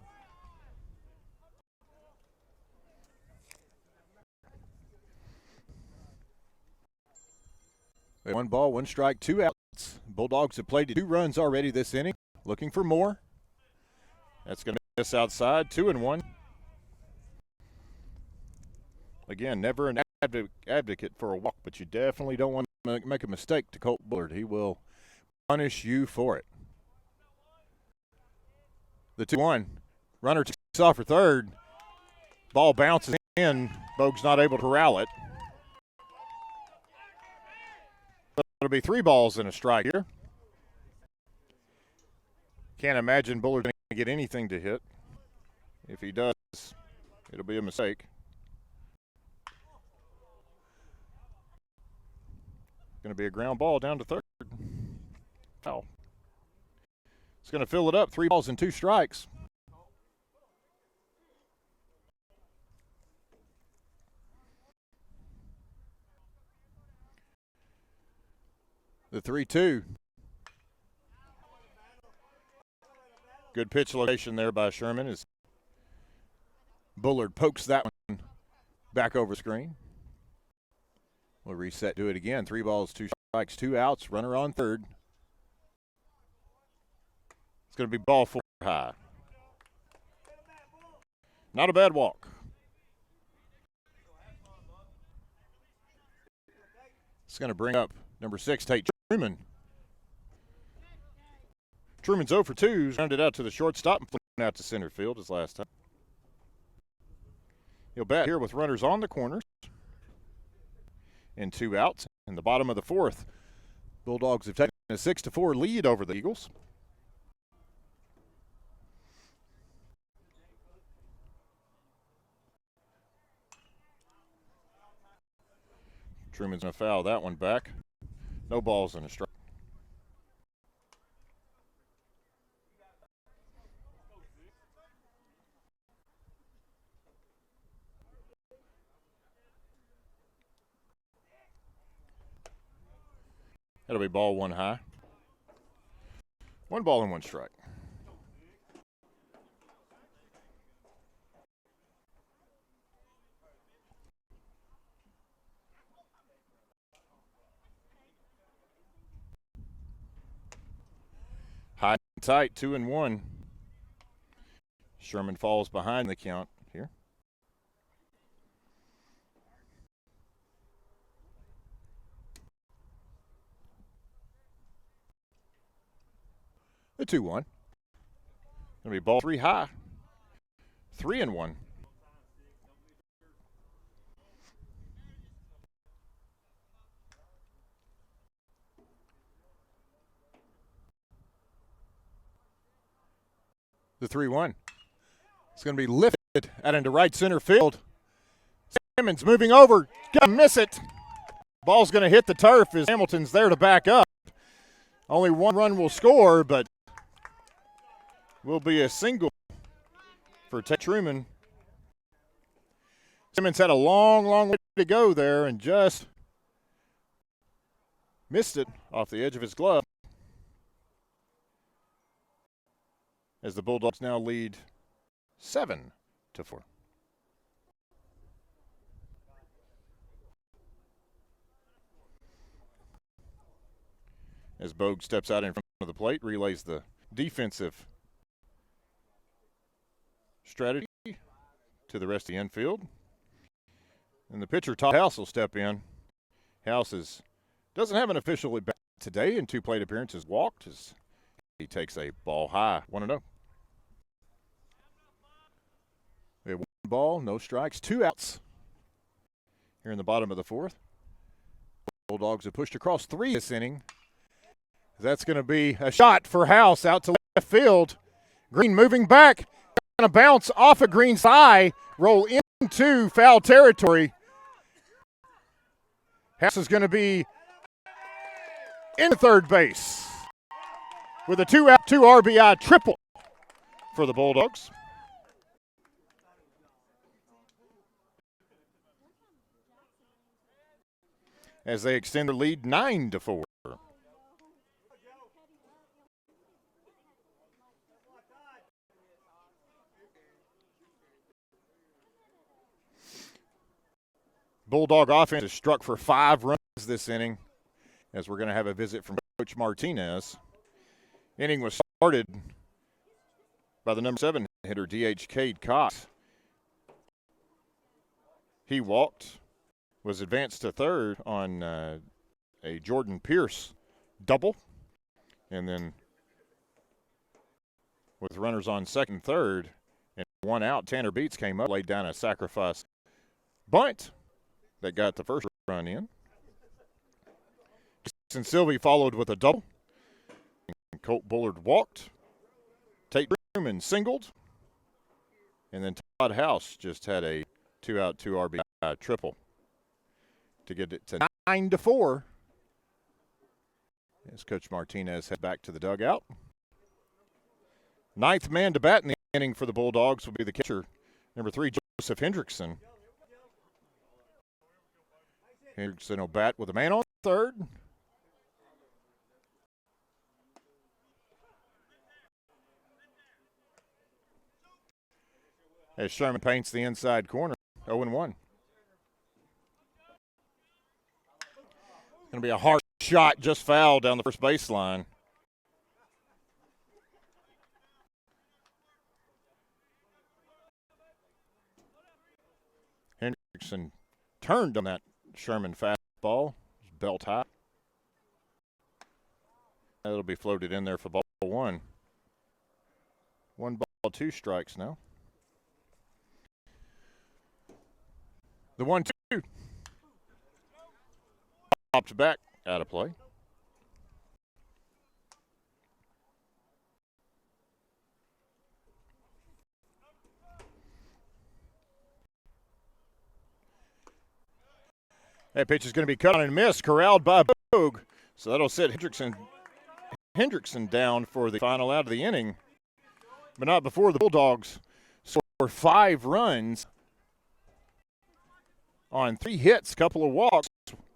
One ball, 1 strike, 2 outs. Bulldogs have played 2 runs already this inning. Looking for more. That's going to miss outside, 2-1. Again, never an advocate for a walk, but you definitely don't want to make a mistake to Colt Bullard. He will punish you for it. The 2-1. Runner takes off for third. Ball bounces in. Bogue's not able to corral it. It'll be 3 balls and a strike here. Can't imagine Bullard's going to get anything to hit. If he does, it'll be a mistake. Going to be a ground ball down to third. Foul. It's going to fill it up. 3 balls and 2 strikes. The 3-2. Good pitch location there by Sherman as Bullard pokes that one back over screen. We'll reset, do it again. 3 balls, 2 strikes, 2 outs, runner on third. It's going to be ball 4 high. Not a bad walk. It's going to bring up number 6, Tate Truman. Truman's 0 for 2, grounded out to the shortstop and flipping out to center field his last time. He'll bat here with runners on the corners and 2 outs. In the bottom of the 4th, Bulldogs have taken a 6-4 lead over the Eagles. Truman's going to foul that one back. No balls and a strike. That'll be ball 1 high. 1 ball and 1 strike. High and tight, 2-1. Sherman falls behind the count here. The 2-1. Going to be ball 3 high. 3-1. The 3-1. It's going to be lifted out into right center field. Simmons moving over. Gonna miss it. Ball's going to hit the turf as Hamilton's there to back up. Only 1 run will score, but will be a single for Tate Truman. Simmons had a long way to go there and just missed it off the edge of his glove. As the Bulldogs now lead 7-4. As Bogue steps out in front of the plate, relays the defensive strategy to the rest of the infield. And the pitcher, Todd House, will step in. House doesn't have an official at bat today, and 2 plate appearances walked as he takes a ball high, 1-0. We have 1 ball, no strikes, 2 outs here in the bottom of the 4th. Bulldogs have pushed across 3 this inning. That's going to be a shot for House out to left field. Green moving back. Going to bounce off of Green's eye, roll into foul territory. House is going to be in third base with a 2-out, 2 RBI triple for the Bulldogs. As they extend their lead 9-4. Bulldog offense is struck for 5 runs this inning, as we're going to have a visit from Coach Martinez. Inning was started by the number 7 hitter, DH Cade Cox. He walked, was advanced to third on a Jordan Pierce double, and then with runners on second and third and 1 out, Tanner Beats came up, laid down a sacrifice bunt that got the first run in. Jason Sylvie followed with a double. Colt Bullard walked. Tate Truman singled. And then Todd House just had a 2-out, 2 RBI triple to get it to 9-4. As Coach Martinez heads back to the dugout. 9th man to bat in the inning for the Bulldogs will be the catcher, number 3, Joseph Hendrickson. Hendrickson will bat with a man on third. As Sherman paints the inside corner, 0-1. Going to be a hard shot, just fouled down the first baseline. Hendrickson turned on that Sherman fastball, belt high. That'll be floated in there for ball one. 1-2 strikes now. The 1-2. Popped back, out of play. That pitch is going to be cut on and missed, corralled by Bogue. So that'll sit Hendrickson down for the final out of the inning. But not before the Bulldogs score 5 runs on 3 hits, couple of walks,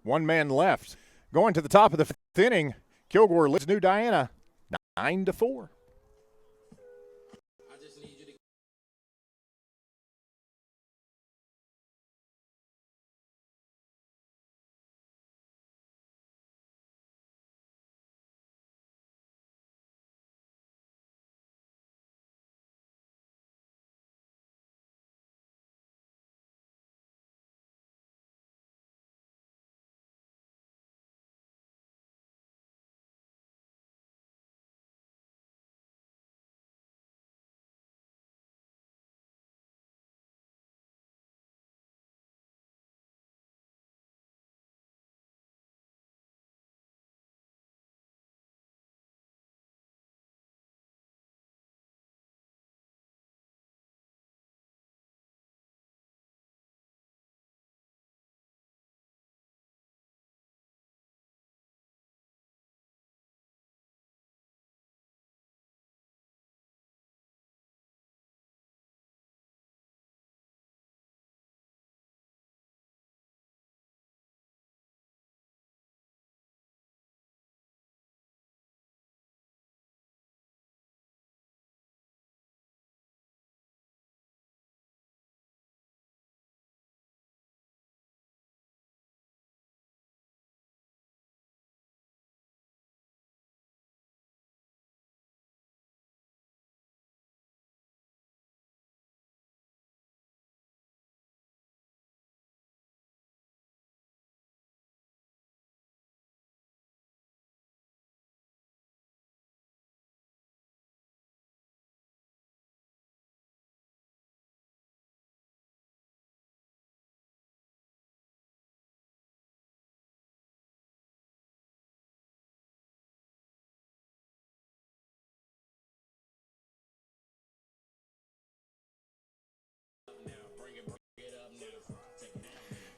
1 man left. Going to the top of the 5th inning, Kilgore leads New Diana 9-4.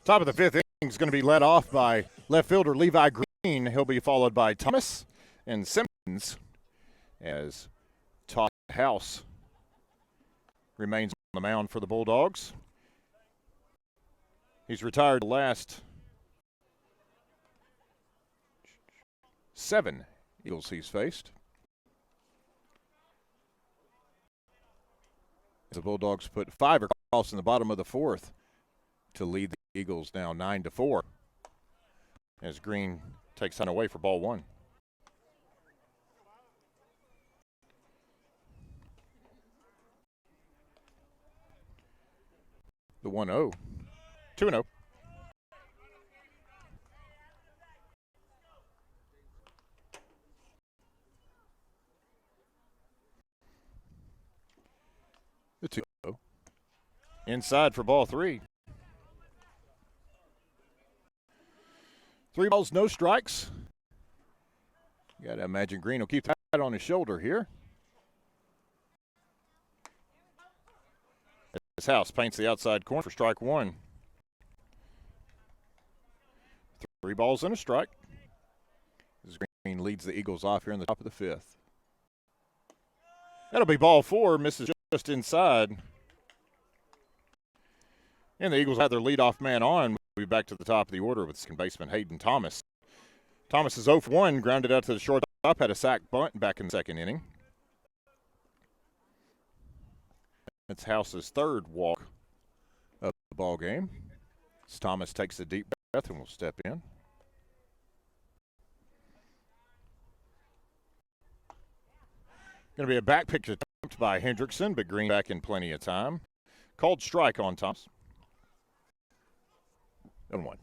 Top of the 5th inning is going to be led off by left fielder Levi Green. He'll be followed by Thomas and Simmons as Todd House remains on the mound for the Bulldogs. He's retired the last 7 Eagles he's faced. The Bulldogs put 5 across in the bottom of the 4th to lead the Eagles now 9-4 as Green takes on away for ball 1. The 1-0. 2-0. The 2-0. Inside for ball 3. 3 balls, no strikes. You got to imagine Green will keep that on his shoulder here. This House paints the outside corner for strike 1. 3 balls and a strike. As Green leads the Eagles off here in the top of the 5th. That'll be ball 4, misses just inside. And the Eagles have their leadoff man on. We'll be back to the top of the order with second baseman Hayden Thomas. Thomas is 0 for 1, grounded out to the shortstop, had a sac bunt back in the 2nd inning. That's House's 3rd walk of the ball game. As Thomas takes a deep breath and will step in. Going to be a back pick attempt by Hendrickson, but Green back in plenty of time. Called strike on Thomas. 0-1.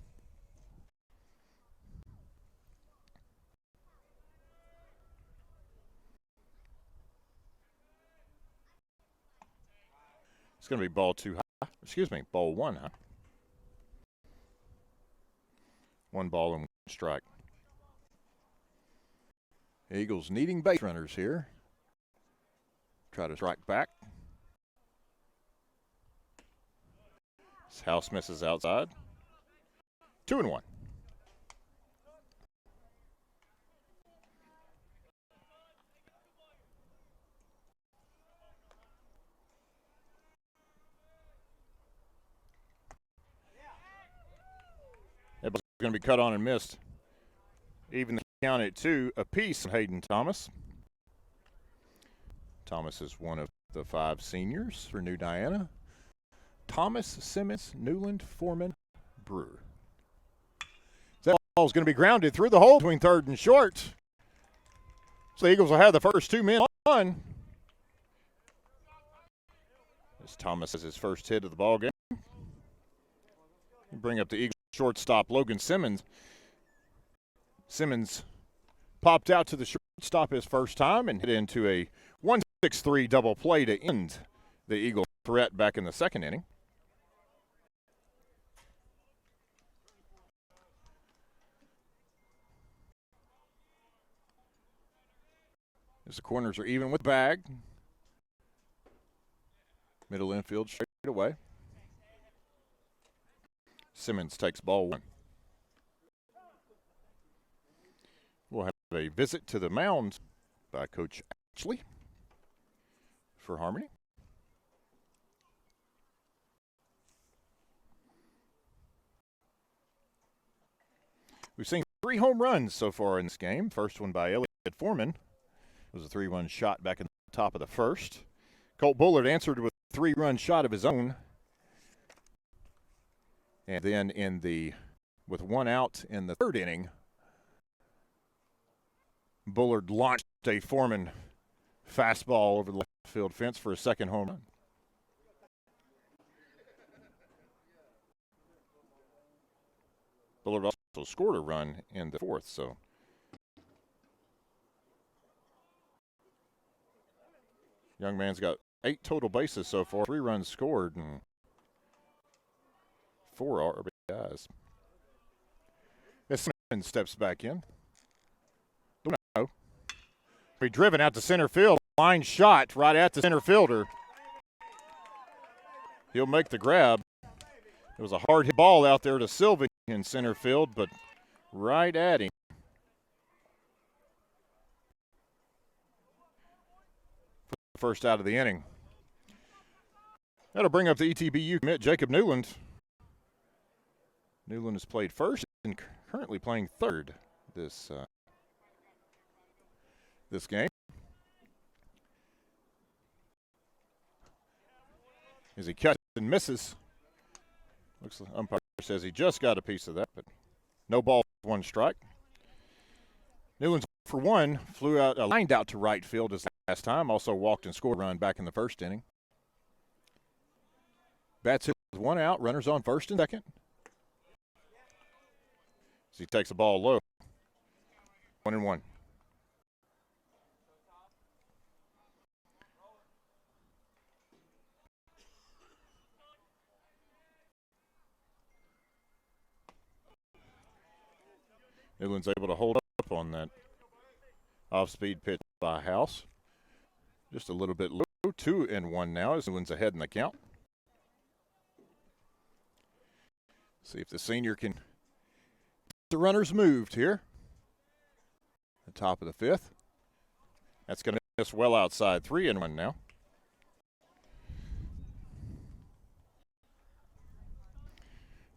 It's going to be ball two high. Excuse me, ball one high. 1 ball and 1 strike. Eagles needing base runners here. Try to strike back. This house misses outside. 2-1. That ball's going to be cut on and missed. Even the count at 2 apiece. Hayden Thomas. Thomas is one of the 5 seniors for New Diana. Thomas, Simmons, Newland, Foreman, Brewer. That ball is going to be grounded through the hole between third and short. So the Eagles will have the first 2 men on. As Thomas has his first hit of the ball game. Bring up the Eagles shortstop Logan Simmons. Simmons popped out to the shortstop his first time and hit into a 1-6-3 double play to end the Eagle threat back in the second inning. As the corners are even with Bag. Middle infield straight away. Simmons takes ball 1. We'll have a visit to the mound by Coach Ashley for Harmony. We've seen 3 home runs so far in this game. First one by Elliott Foreman. It was a 3-run shot back in the top of the first. Colt Bullard answered with a 3-run shot of his own. And then with 1 out in the third inning, Bullard launched a Foreman fastball over the left field fence for a second home run. Bullard also scored a run in the fourth, so young man's got 8 total bases so far, 3 runs scored, and 4 RBIs. As Simmons steps back in. No. Be driven out to center field. Line shot right at the center fielder. He'll make the grab. It was a hard hit ball out there to Sylvie in center field, but right at him. For the first out of the inning. That'll bring up the ETBU commit, Jacob Newland. Newland has played first and currently playing third this game. As he cuts and misses. Looks like the umpire says he just got a piece of that, but no ball, 1 strike. Newland's for 1, lined out to right field as last time, also walked and scored a run back in the first inning. Bats hit with 1 out, runners on first and second. As he takes the ball low. 1-1. Newland's able to hold up on that off-speed pitch by House. Just a little bit low. 2-1 now as Newland's ahead in the count. See if the senior can get the runners moved here. The top of the 5th. That's going to miss well outside. 3-1 now.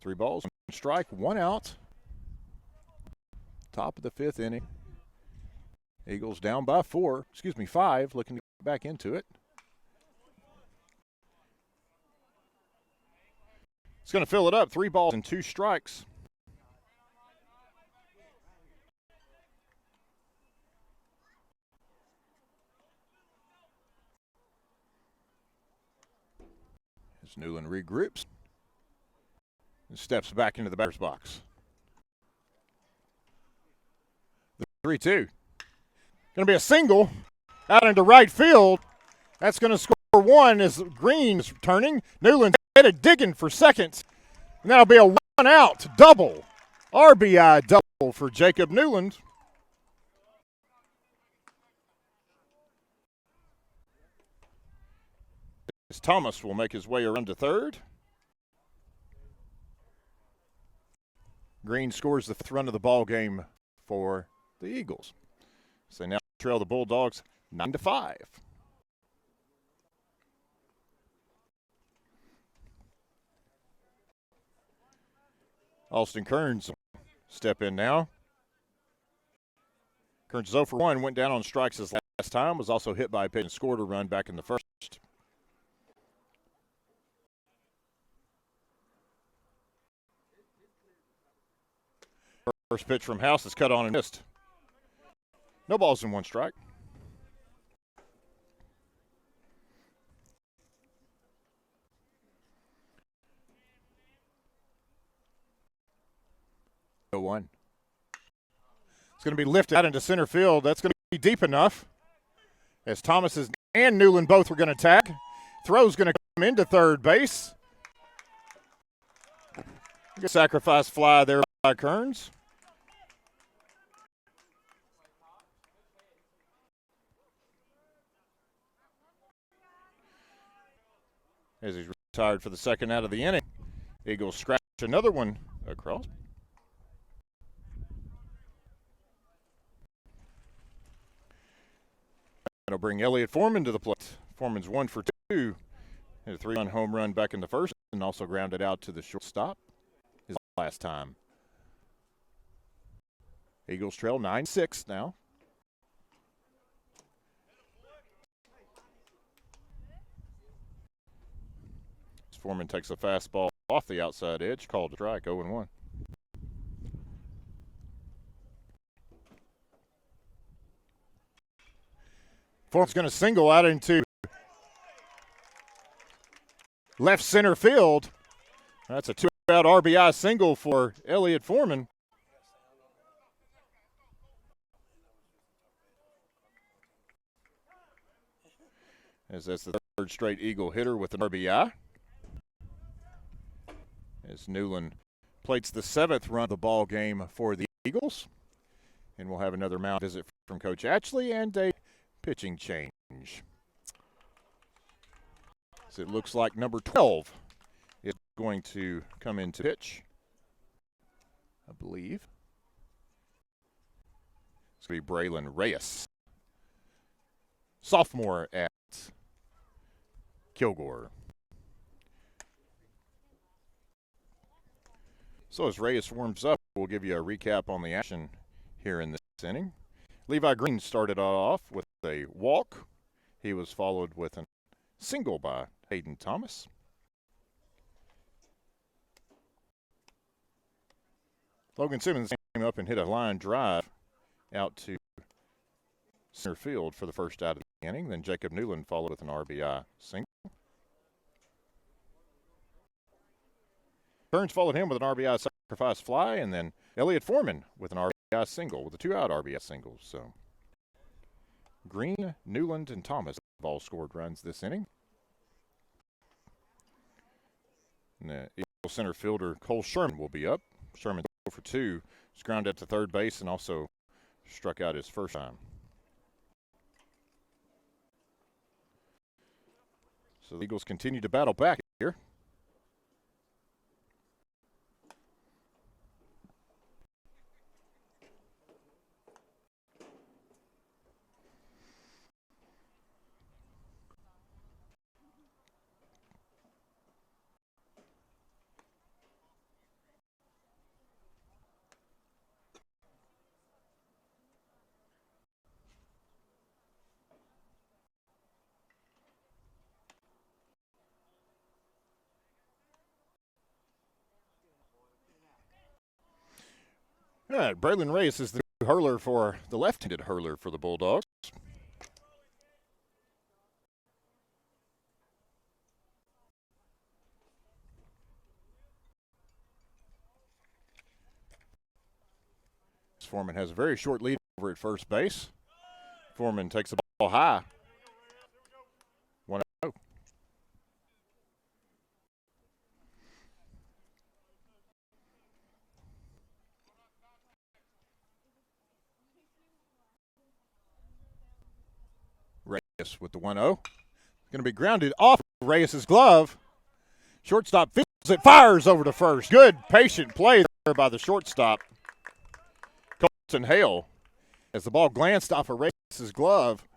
Three balls, 1 strike, 1 out. Top of the 5th inning. Eagles down by 5, looking to get back into it. It's going to fill it up. 3 balls and 2 strikes. As Newland regroups and steps back into the batter's box. The 3-2. Going to be a single out into right field. That's going to score one as Green's turning. Newland's headed digging for second. And that'll be a one-out double. RBI double for Jacob Newland. As Thomas will make his way around to third. Green scores the fifth run of the ball game for the Eagles. So they now trail the Bulldogs 9-5. Austin Kearns step in now. Kearns is 0 for 1, went down on strikes his last time, was also hit by a pitch and scored a run back in the first. First pitch from House is cut on and missed. No balls in one strike. One. It's going to be lifted out into center field. That's going to be deep enough. As Thomas and Newland both were going to tag. Throw's going to come into third base. Good sacrifice fly there by Kearns. As he's retired for the second out of the inning. Eagles scratch another one across. That'll bring Elliott Foreman to the plate. Foreman's 1 for 2. Hit a 3-run home run back in the first and also grounded out to the shortstop his last time. Eagles trail 9-6 now. Foreman takes a fastball off the outside edge, called a strike, 0-1. Foreman's going to single out into left center field. That's a 2-out RBI single for Elliott Foreman. As that's the third straight Eagle hitter with an RBI. As Newland plates the 7th run of the ball game for the Eagles. And we'll have another mound visit from Coach Atchley and a pitching change. So it looks like number 12 is going to come into pitch, I believe. It's going to be Braylon Reyes, sophomore at Kilgore. So as Reyes warms up, we'll give you a recap on the action here in this inning. Levi Green started off with a walk. He was followed with a single by Hayden Thomas. Logan Simmons came up and hit a line drive out to center field for the first out of the inning. Then Jacob Newland followed with an RBI single. Kearns followed him with an RBI sacrifice fly, and then Elliott Foreman with an RBI single, with a 2-out RBI single. So Green, Newland, and Thomas have all scored runs this inning. And the Eagle center fielder Cole Sherman will be up. Sherman 0 for 2, was grounded out to third base and also struck out his first time. So the Eagles continue to battle back here. All right, Braylon Reyes is the hurler for the left-handed hurler for the Bulldogs. Foreman has a very short lead over at first base. Foreman takes the ball high. 1-0. Reyes with the 1-0. Going to be grounded off Reyes' glove. Shortstop feels it, fires over to first. Good patient play there by the shortstop, Colton Hale. As the ball glanced off of Reyes' glove,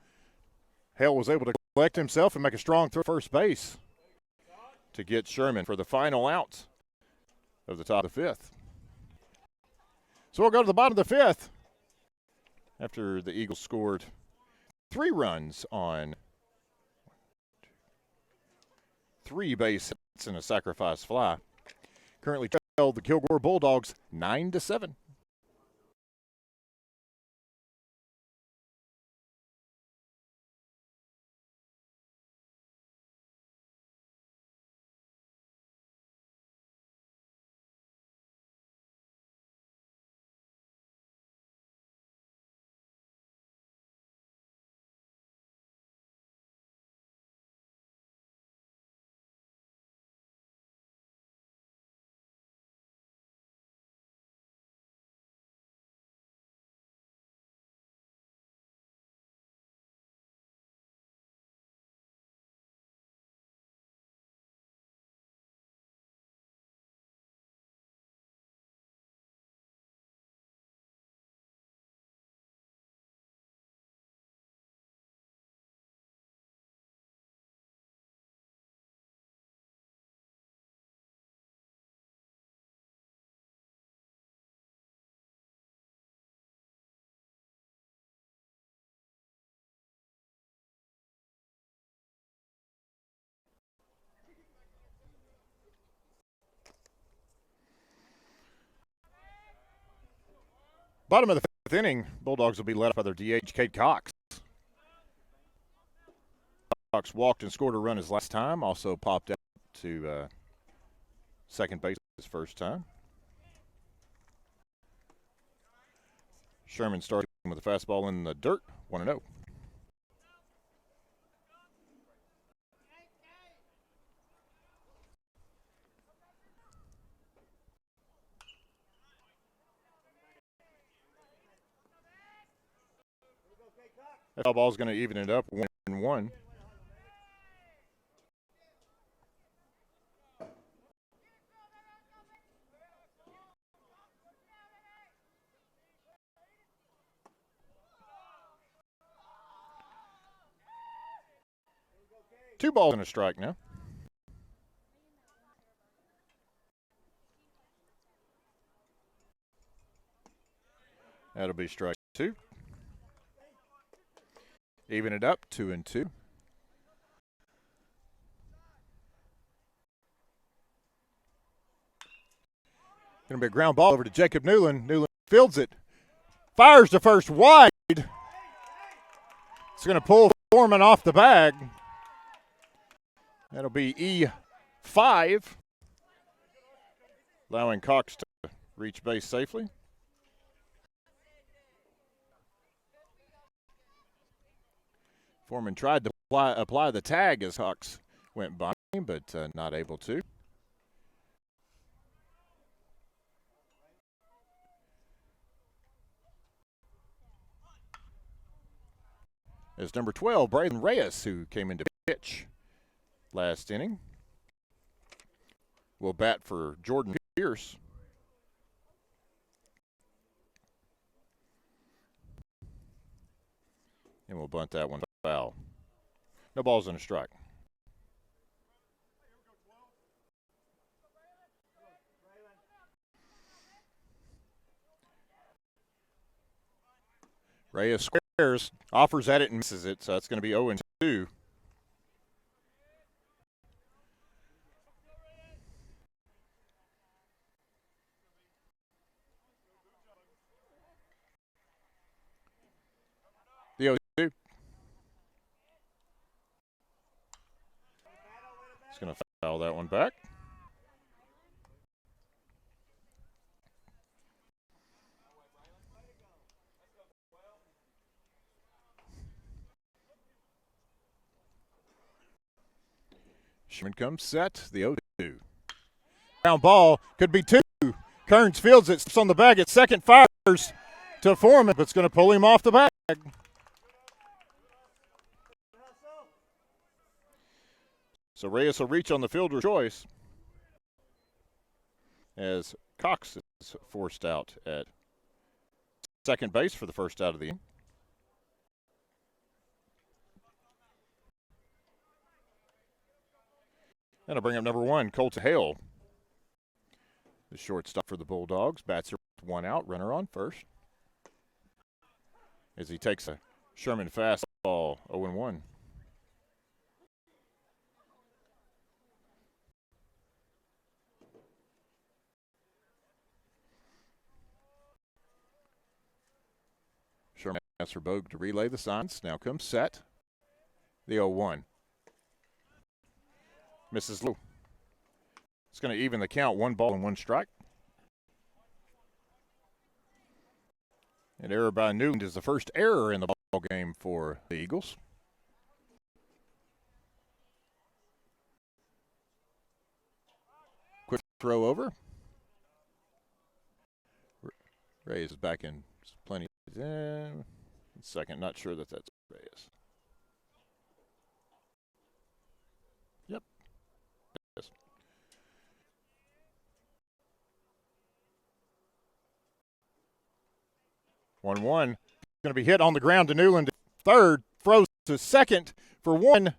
Hale was able to collect himself and make a strong throw to first base to get Sherman for the final out of the top of the fifth. So we'll go to the bottom of the fifth after the Eagles scored 3 runs on 3 base hits and a sacrifice fly. Currently trail the Kilgore Bulldogs 9-7. Bottom of the fifth inning, Bulldogs will be led by their DH, Cade Cox. Cox walked and scored a run his last time, also popped out to second base his first time. Sherman started with a fastball in the dirt, 1-0. That ball's going to even it up 1-1. Two balls and a strike now. That'll be strike 2. Even it up 2-2. Going to be a ground ball over to Jacob Newland. Newland fields it. Fires to first wide. It's going to pull Foreman off the bag. That'll be E5. Allowing Cox to reach base safely. Foreman tried to apply the tag as Cox went by, but not able to. As number 12, Braden Reyes, who came into pitch last inning, will bat for Jordan Pierce. And we'll bunt that one foul. No balls and a strike. Reyes squares, offers at it and misses it, so that's going to be 0-2. The 0-2. It's going to foul that one back. Sherman comes set, the 0-2. Ground ball, could be 2. Kearns fields it, steps on the bag at second, fires to Foreman, but it's going to pull him off the bag. So Reyes will reach on the fielder choice as Cox is forced out at second base for the first out of the inning. And I'll bring up number 1, Colton Hale. The shortstop for the Bulldogs. Bats are 1 out, runner on first. As he takes a Sherman fastball, 0-1. Sherman asks for Bogue to relay the signs. Now comes set. The 0-1. Misses low. It's going to even the count, 1 ball and 1 strike. An error by Newland is the first error in the ball game for the Eagles. Quick throw over. Reyes is back in plenty. Second, not sure that that's Reyes. Yep. Yes. One going to be hit on the ground to Newland. Third, throws to second for 1.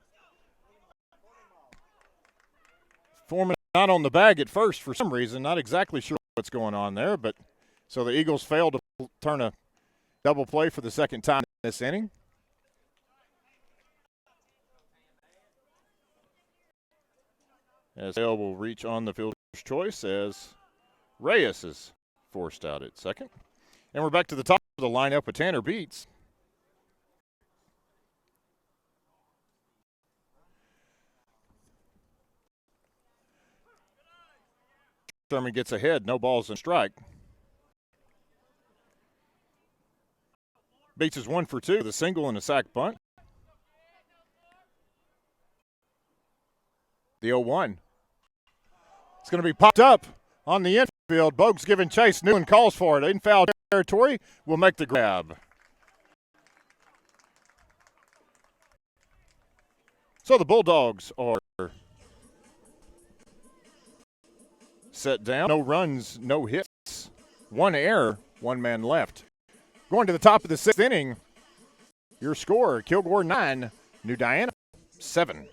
Foreman not on the bag at first for some reason. Not exactly sure what's going on there, but so the Eagles failed to turn a double play for the second time in this inning. As Hale will reach on the fielder's choice as Reyes is forced out at second. And we're back to the top of the lineup with Tanner Beats. Sherman gets ahead, no balls and strike. Beats is 1 for 2 with a single and a sac bunt. The 0-1. It's going to be popped up on the infield. Bogue's giving chase. Newland calls for it. In foul territory, will make the grab. So the Bulldogs are set down. No runs, no hits. 1 error, 1 man left. Going to the top of the 6th inning, your score, Kilgore 9, New Diana 7.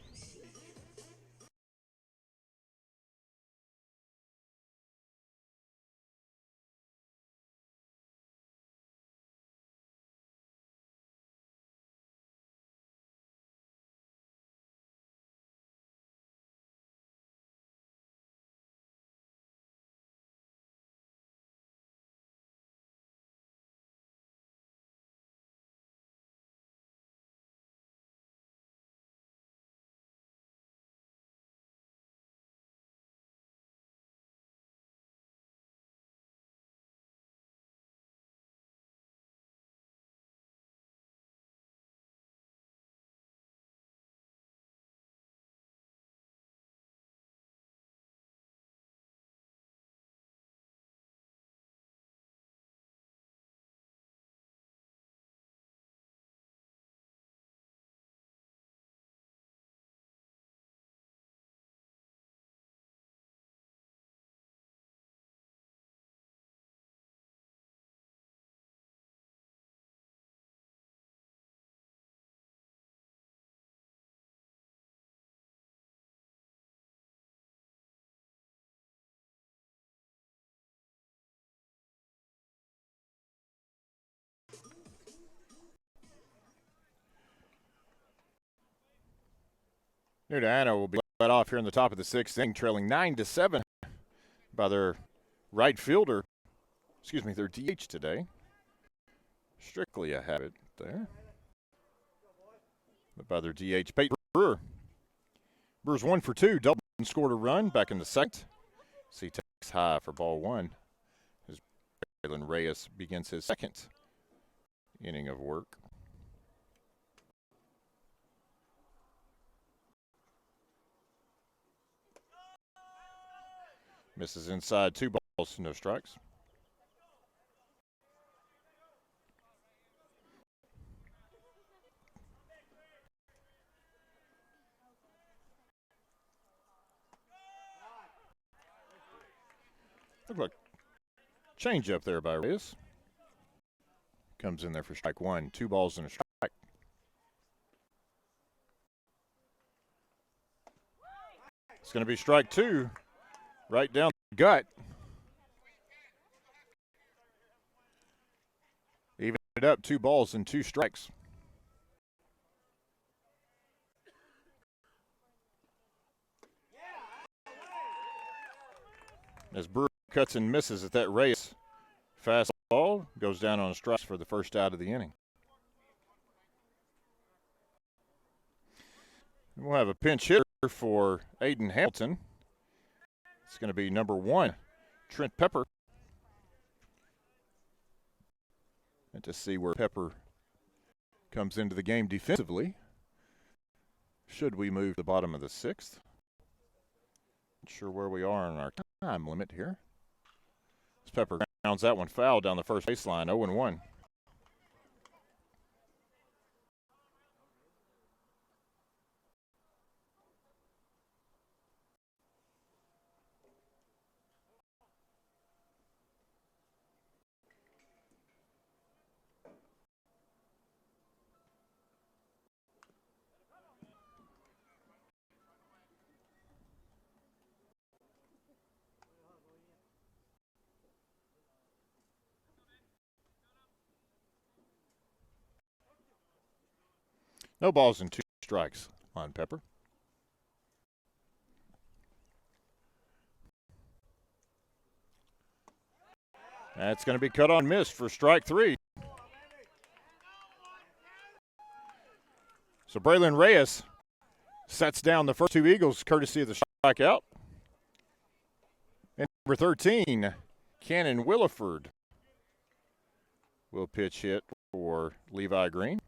New Diana will be led off here in the top of the 6th inning, trailing 9-7 by their right fielder. Excuse me, their DH today. Strictly a habit there. But by their DH, Peyton Brewer. Brewer's 1 for 2. Double and scored a run back in the 2nd. So he takes high for ball 1 as Braylon Reyes begins his 2nd inning of work. Misses inside, 2 balls, no strikes. Look like change up there by Reyes. Comes in there for strike 1, 2 balls and a strike. It's going to be strike 2, right down the gut. Even it up, 2 balls and 2 strikes. As Brewer cuts and misses at that Reyes fastball, goes down on a strike for the first out of the inning. And we'll have a pinch hitter for Aiden Hamilton. It's going to be number 1, Trent Pepper. And to see where Pepper comes into the game defensively, should we move to the bottom of the 6th. Not sure where we are on our time limit here. As Pepper grounds that one foul down the first baseline, 0-1. No balls and 2 strikes on Pepper. That's going to be cut on miss for strike 3. So Braylon Reyes sets down the first 2 Eagles courtesy of the strikeout. And number 13, Cannon Williford will pitch hit for Levi Green.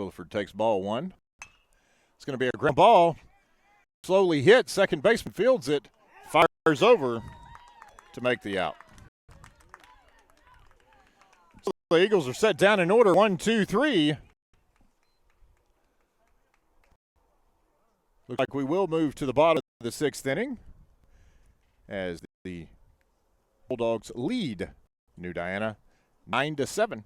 Williford takes ball 1. It's going to be a ground ball. Slowly hit. Second baseman fields it. Fires over to make the out. So the Eagles are set down in order. 1, 2, 3. Looks like we will move to the bottom of the 6th inning as the Bulldogs lead New Diana 9-7.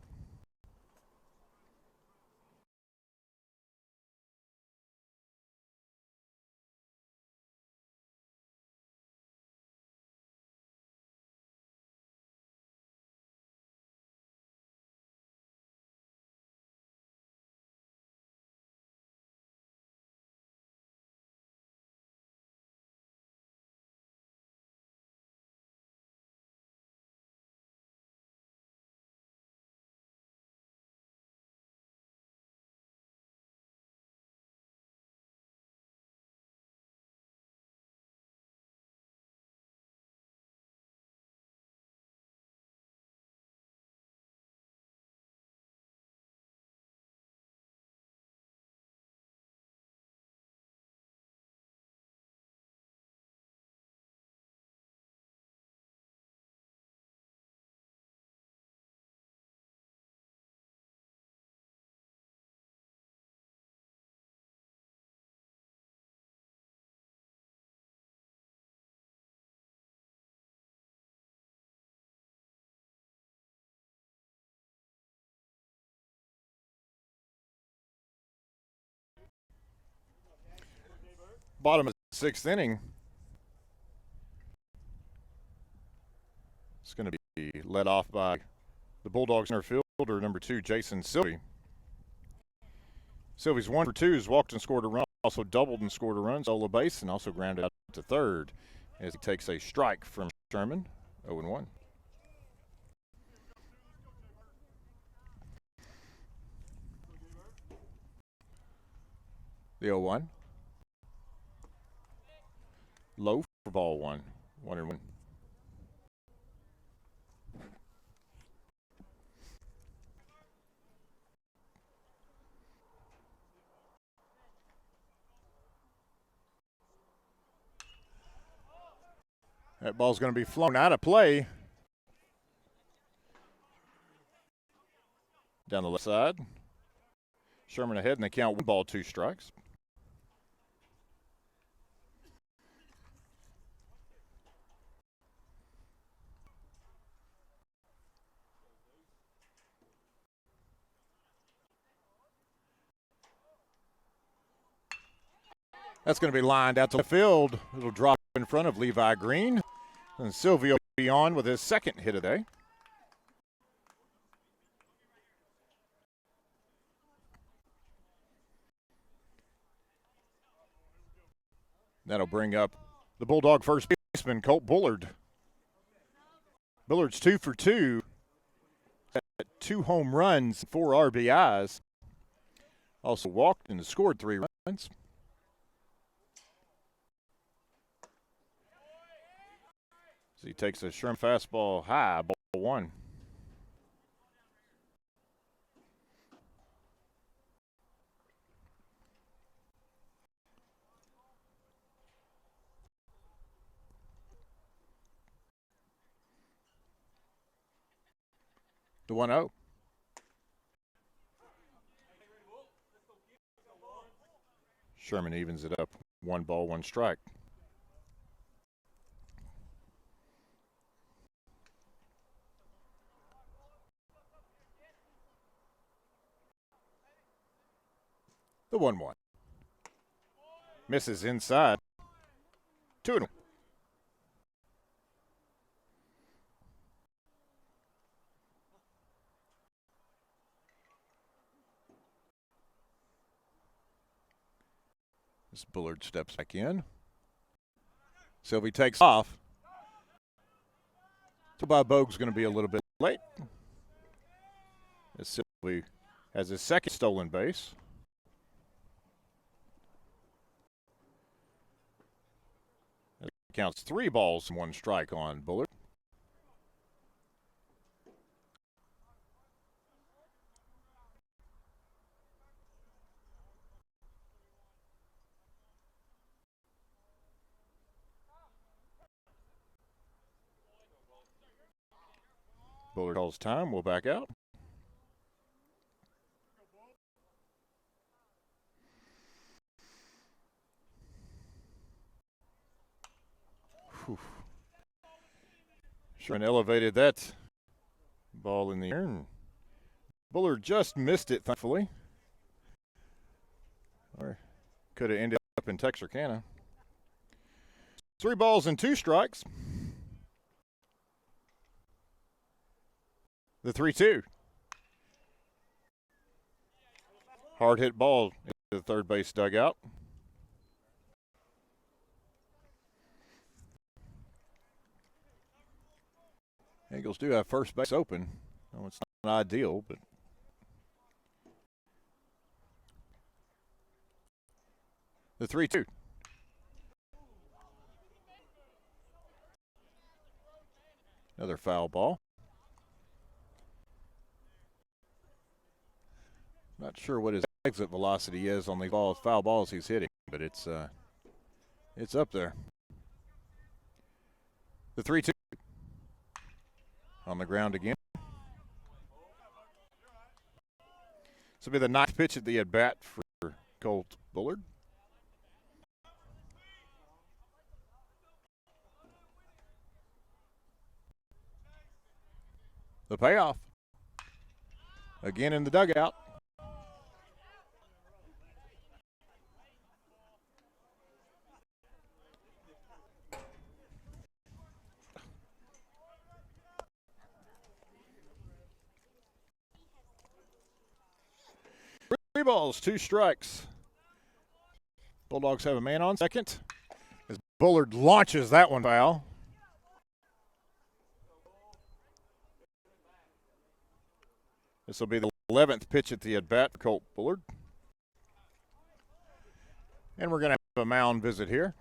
Bottom of the 6th inning. It's going to be led off by the Bulldogs center fielder, number 2, Jason Sylvie. Sylvie's 1 for 2, has walked and scored a run, also doubled and scored a run, solo base, and also grounded out to third as he takes a strike from Sherman, 0-1. The 0-1. Low for ball one. 1-1. That ball's going to be flown out of play. Down the left side. Sherman ahead in the count. 1 ball, 2 strikes. That's going to be lined out to the field. It'll drop in front of Levi Green. And Silvio will be on with his second hit of the day. That'll bring up the Bulldog first baseman, Colt Bullard. Bullard's 2 for 2. 2 home runs, 4 RBIs. Also walked and scored 3 runs. So he takes a Sherman fastball high, ball 1. The 1-0. Sherman evens it up. 1 ball, 1 strike. The 1-1. Misses inside. 2-1. As Bullard steps back in. Sylvie takes off. So Bob Bogue's going to be a little bit late. As Sylvie has his second stolen base. It counts 3 balls and 1 strike on Bullard. Bullard calls time. We'll back out. Whew. Sherman elevated that ball in the air. And Bullard just missed it, thankfully. Or could have ended up in Texarkana. 3 balls and 2 strikes. The 3-2. Hard hit ball into the third base dugout. Eagles do have first base open. Oh, it's not ideal, but the 3-2. Another foul ball. Not sure what his exit velocity is on the foul balls he's hitting, but it's up there. The 3-2. On the ground again. This will be the 9th pitch at the at-bat for Colt Bullard. The payoff. Again in the dugout. Three balls, 2 strikes. Bulldogs have a man on second as Bullard launches that one foul. This will be the 11th pitch at the at-bat for Colt Bullard. And we're going to have a mound visit here.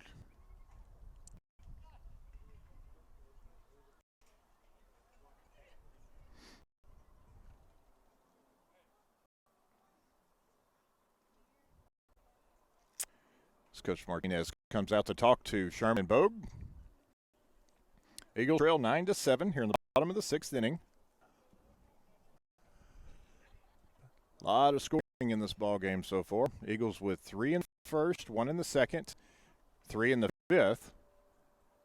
As Coach Martinez comes out to talk to Sherman Bogue. Eagles trail 9-7 here in the bottom of the 6th inning. A lot of scoring in this ball game so far. Eagles with 3 in the first, 1 in the second, 3 in the 5th.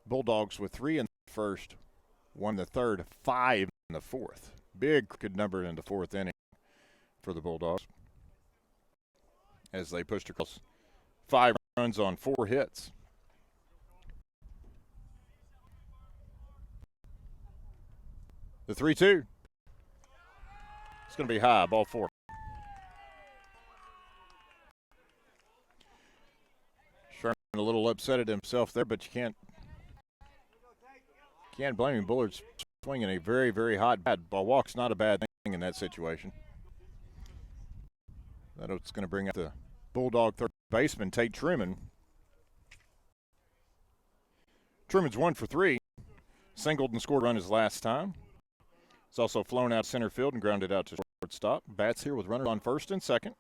Bulldogs with 3 in the first, 1 in the third, 5 in the 4th. Big good number in the 4th inning for the Bulldogs as they pushed across 5 runs on 4 hits. The 3-2. It's going to be high, ball 4. Sherman a little upset at himself there, but you can't blame him. Bullard's swinging a very, very hot bat. Ball walk's not a bad thing in that situation. That's going to bring up the Bulldog third baseman, Tate Truman. Truman's 1 for 3. Singled and scored a run his last time. He's also flown out center field and grounded out to shortstop. Bats here with runners on first and second.